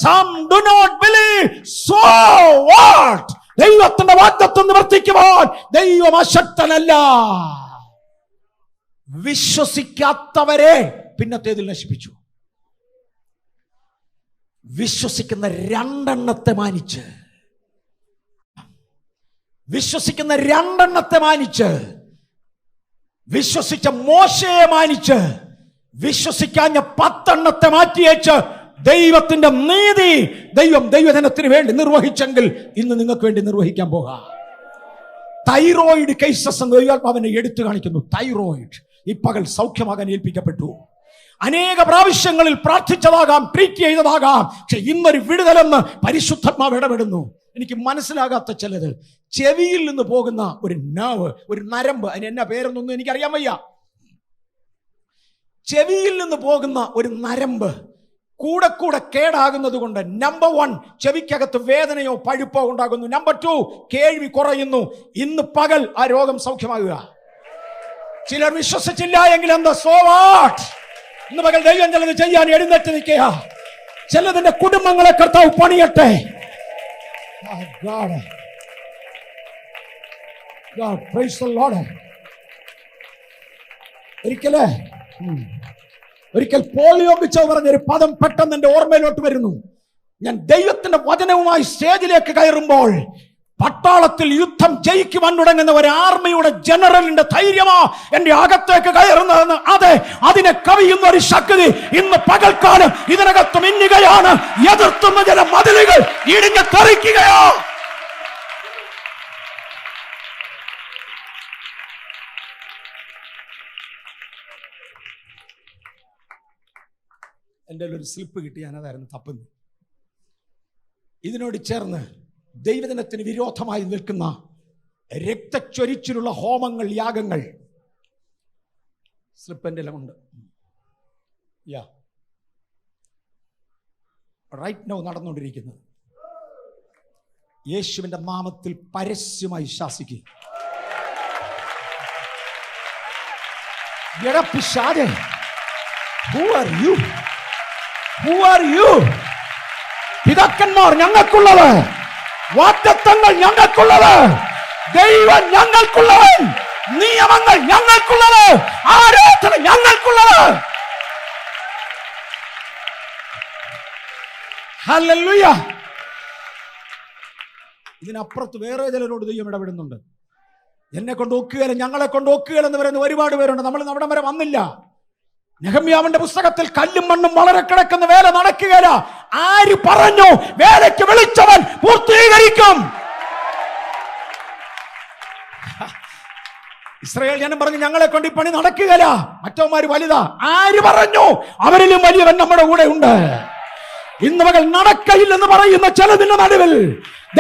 Some do not believe. So what? ദൈവത്തിന്റെ വാഗ്ദത്തം നിവർത്തിക്കുവാൻ ദൈവം അശക്തനല്ല. വിശ്വസിക്കാത്തവരെ പിന്നത്തേതിൽ നശിപ്പിച്ചു. വിശ്വസിക്കുന്ന രണ്ടെണ്ണത്തെ മാനിച്ച്, വിശ്വസിക്കുന്ന രണ്ടെണ്ണത്തെ മാനിച്ച്, വിശ്വസിച്ച മോശയെ മാനിച്ച്, വിശ്വസിക്കാഞ്ഞ 10 എണ്ണത്തെ മാറ്റിയേച്ച് ദൈവത്തിന്റെ നീതി ദൈവം ദൈവജനത്തിന് വേണ്ടി നിർവഹിച്ചെങ്കിൽ ഇന്ന് നിങ്ങൾക്ക് വേണ്ടി നിർവഹിക്കാൻ പോകാം. തൈറോയിഡ് കേസസ് എന്ന് ദൈവാത്മാവിനെ എടുത്തു കാണിക്കുന്നു. തൈറോയിഡ് ഈ പകൽ സൗഖ്യമാകാൻ ഏൽപ്പിക്കപ്പെട്ടു. അനേക പ്രാവശ്യങ്ങളിൽ പ്രാർത്ഥിച്ചതാകാം, ട്രീറ്റ് ചെയ്തതാകാം. പക്ഷെ ഇന്നൊരു വിടുതലെന്ന് പരിശുദ്ധാത്മാവ് ഇടപെടുന്നു. എനിക്ക് മനസ്സിലാകാത്ത ചിലത്, ചെവിയിൽ നിന്ന് പോകുന്ന ഒരു nerve, ഒരു നരമ്പ്, അതിന് എന്നാ പേരൊന്നും എനിക്കറിയാൻ വയ്യ. ചെവിയിൽ നിന്ന് പോകുന്ന ഒരു നരമ്പ് കൂടെ കൂടെ കേടാകുന്നത് കൊണ്ട് നമ്പർ 1 ചെവിക്കകത്ത് വേദനയോ പഴുപ്പോ ഉണ്ടാകുന്നു. നമ്പർ 2 കേൾവി കുറയുന്നു. ഇന്ന് പകൽ ആ രോഗം സൗഖ്യമാകുക. ചിലർ വിശ്വസിച്ചില്ല എങ്കിൽ എന്താ, സോ വാട്ട്? ഇന്ന് പകൽ ദൈവം ചിലത് ചെയ്യാൻ എഴുന്നേറ്റ് നിൽക്കുക. ചിലതിന്റെ കുടുംബങ്ങളെ കർത്താവ് പണിയട്ടെ. ഒരിക്കൽ പോളിയോ ബിച്ചോ പറഞ്ഞൊരു പദം പെട്ടെന്ന് എന്റെ ഓർമ്മയിലോട്ട് വരുന്നു. ഞാൻ ദൈവത്തിന്റെ വചനവുമായി സ്റ്റേജിലേക്ക് കയറുമ്പോൾ പട്ടാളത്തിൽ യുദ്ധം ജയിക്കുവാൻ തുടങ്ങുന്ന ഒരു ആർമിയുടെ ജനറലിന്റെ ധൈര്യമാ എന്റെ അകത്തേക്ക് കയറുന്നതെന്ന്. അതെ, അതിനെ കവിയുന്ന ഒരു ശക്തി ഇന്ന് പകൽക്കാലം ഇതിനകത്ത് മിന്നുകയാണ്. എതിർത്തുന്ന ചില മതിലുകൾ ഇടിഞ്ഞു തെറിക്കുകയോ. എൻ്റെ ഒരു സ്ലിപ്പ് കിട്ടി, ഞാനതായിരുന്നു തപ്പുന്നു. ഇതിനോട് ചേർന്ന് ദൈവജനത്തിന് വിരോധമായി നിൽക്കുന്ന രക്തച്ചൊരിച്ചിലുള്ള ഹോമങ്ങൾ, യാഗങ്ങൾ, സ്ലിപ്പിൻ്റെ എല്ലാം റൈറ്റ് നൗ നടന്നുകൊണ്ടിരിക്കുന്നത്. യേശുവിന്റെ നാമത്തിൽ പരസ്യമായി ശാസിക്കുക. പിതാക്കന്മാർ ഞങ്ങൾക്കുള്ളത്, വാഗ്ദത്തങ്ങൾ ഞങ്ങൾക്കുള്ളത്, ദൈവം ഞങ്ങൾക്കുള്ളവൻ, നിയമങ്ങൾ ഞങ്ങൾക്കുള്ളത്, ആരാധന ഞങ്ങൾക്കുള്ളത്. ഹല്ലേലൂയ. ഇതിനപ്പുറത്ത് വേറെ ചിലരോട് ദൈവം ഇടപെടുന്നുണ്ട്. എന്നെ കൊണ്ട് ഒക്കുകയില്ല, ഞങ്ങളെ കൊണ്ട് ഒക്കുകയില്ല എന്ന് പറയുന്ന ഒരുപാട് പേരുണ്ട്. നമ്മൾ അവിടെ വരെ വന്നില്ല. നെഹമ്യാവിന്റെ പുസ്തകത്തിൽ കല്ലും മണ്ണും വളരെ കിടക്കുന്ന വേല നടക്കുകയില്ല. ആര് പറഞ്ഞു? വേലയ്ക്ക് വിളിച്ചവൻ പൂർത്തീകരിക്കും. ഇസ്രായേൽ ജനം പറഞ്ഞു ഞങ്ങളെ കൊണ്ട് ഈ പണി നടക്കുകയില്ല, മറ്റവന്മാര് വലുതാ. ആര് പറഞ്ഞു? അവരിലും വലിയവൻ നമ്മുടെ കൂടെ ഉണ്ട്. ഇന്ന് മകൾ നടക്കയില്ലെന്ന് പറയുന്ന ചിലതിന്റെ നടുവിൽ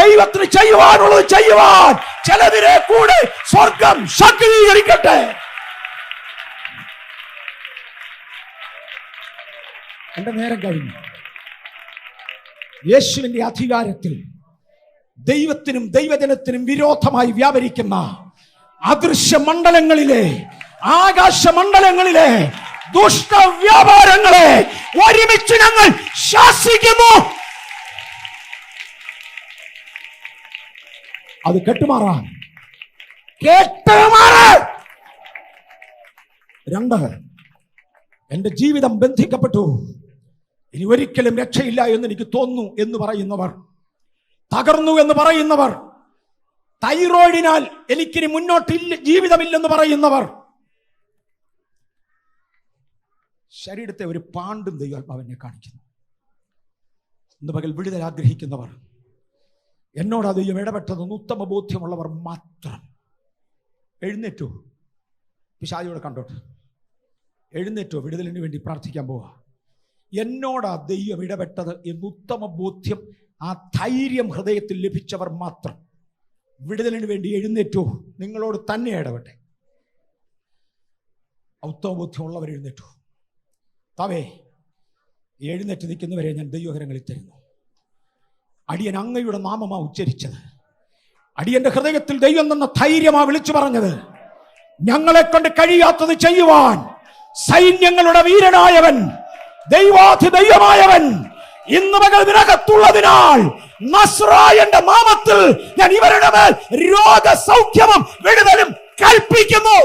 ദൈവത്തിന് ചെയ്യുവാനുള്ളത് ചെയ്യുവാൻ ചിലതിനെ കൂടെ സ്വർഗം ശക്തീകരിക്കട്ടെ. എന്റെ നേരം കഴിഞ്ഞു. യേശുവിന്റെ അധികാരത്തിൽ ദൈവത്തിനും ദൈവജനത്തിനും വിരോധമായി വ്യാപരിക്കുന്ന അദൃശ്യ മണ്ഡലങ്ങളിലെ, ആകാശ മണ്ഡലങ്ങളിലെ ദുഷ്ടവ്യാപാരങ്ങളെ ഒരുമിച്ച് ഞങ്ങൾ ശാസിക്കുന്നു. അത് കെട്ടുമാറാൻ. 2, എന്റെ ജീവിതം ബന്ധിക്കപ്പെട്ടു, ഇനി ഒരിക്കലും രക്ഷയില്ല എന്ന് എനിക്ക് തോന്നുന്നു എന്ന് പറയുന്നവർ, തകർന്നു എന്ന് പറയുന്നവർ, തൈറോയിഡിനാൽ എനിക്കിനി മുന്നോട്ടില്ല, ജീവിതമില്ലെന്ന് പറയുന്നവർ, ശരീരത്തെ ഒരു പാണ്ടും ദൈവാത്മാവിനെ കാണിക്കുന്നു. ഇന്ന് പകൽ വിടുതൽ ആഗ്രഹിക്കുന്നവർ, എന്നോട് ദൈവം ഇടപെട്ടതെന്ന് ഉത്തമ ബോധ്യമുള്ളവർ മാത്രം എഴുന്നേറ്റോ. പിശാചിയോടെ കണ്ടോട്ട് എഴുന്നേറ്റോ, വിടുതലിന് വേണ്ടി പ്രാർത്ഥിക്കാൻ പോവാ. എന്നോടാ ദൈവം ഇടപെട്ടത് എന്ന് ഉത്തമ ബോധ്യം, ആ ധൈര്യം ഹൃദയത്തിൽ ലഭിച്ചവർ മാത്രം വിടുതലിന് വേണ്ടി എഴുന്നേറ്റോ. നിങ്ങളോട് തന്നെ ഇടപെട്ടെ. ഉത്തമ ബോധ്യമുള്ളവർ എഴുന്നേറ്റോ. താവേ, എഴുന്നേറ്റ് നിൽക്കുന്നവരെ ഞാൻ ദൈവകരങ്ങളിൽ തരുന്നു. അടിയൻ അങ്ങയുടെ നാമമാ ഉച്ചരിച്ചത്. അടിയന്റെ ഹൃദയത്തിൽ ദൈവം തന്ന ധൈര്യമാ വിളിച്ചു പറഞ്ഞത്. ഞങ്ങളെ കൊണ്ട് കഴിയാത്തത് ചെയ്യുവാൻ സൈന്യങ്ങളുടെ വീരനായവൻ, ദൈവാധിദൈവമായവൻ ഇന്ന് പകൽ ഇതിനകത്തുള്ളതിനാൽ നസ്രായന്റെ നാമത്തിൽ ഞാൻ ഇവരുടെ മേൽ രോഗസൗഖ്യവും വിടുതലും കൽപ്പിക്കുന്നു.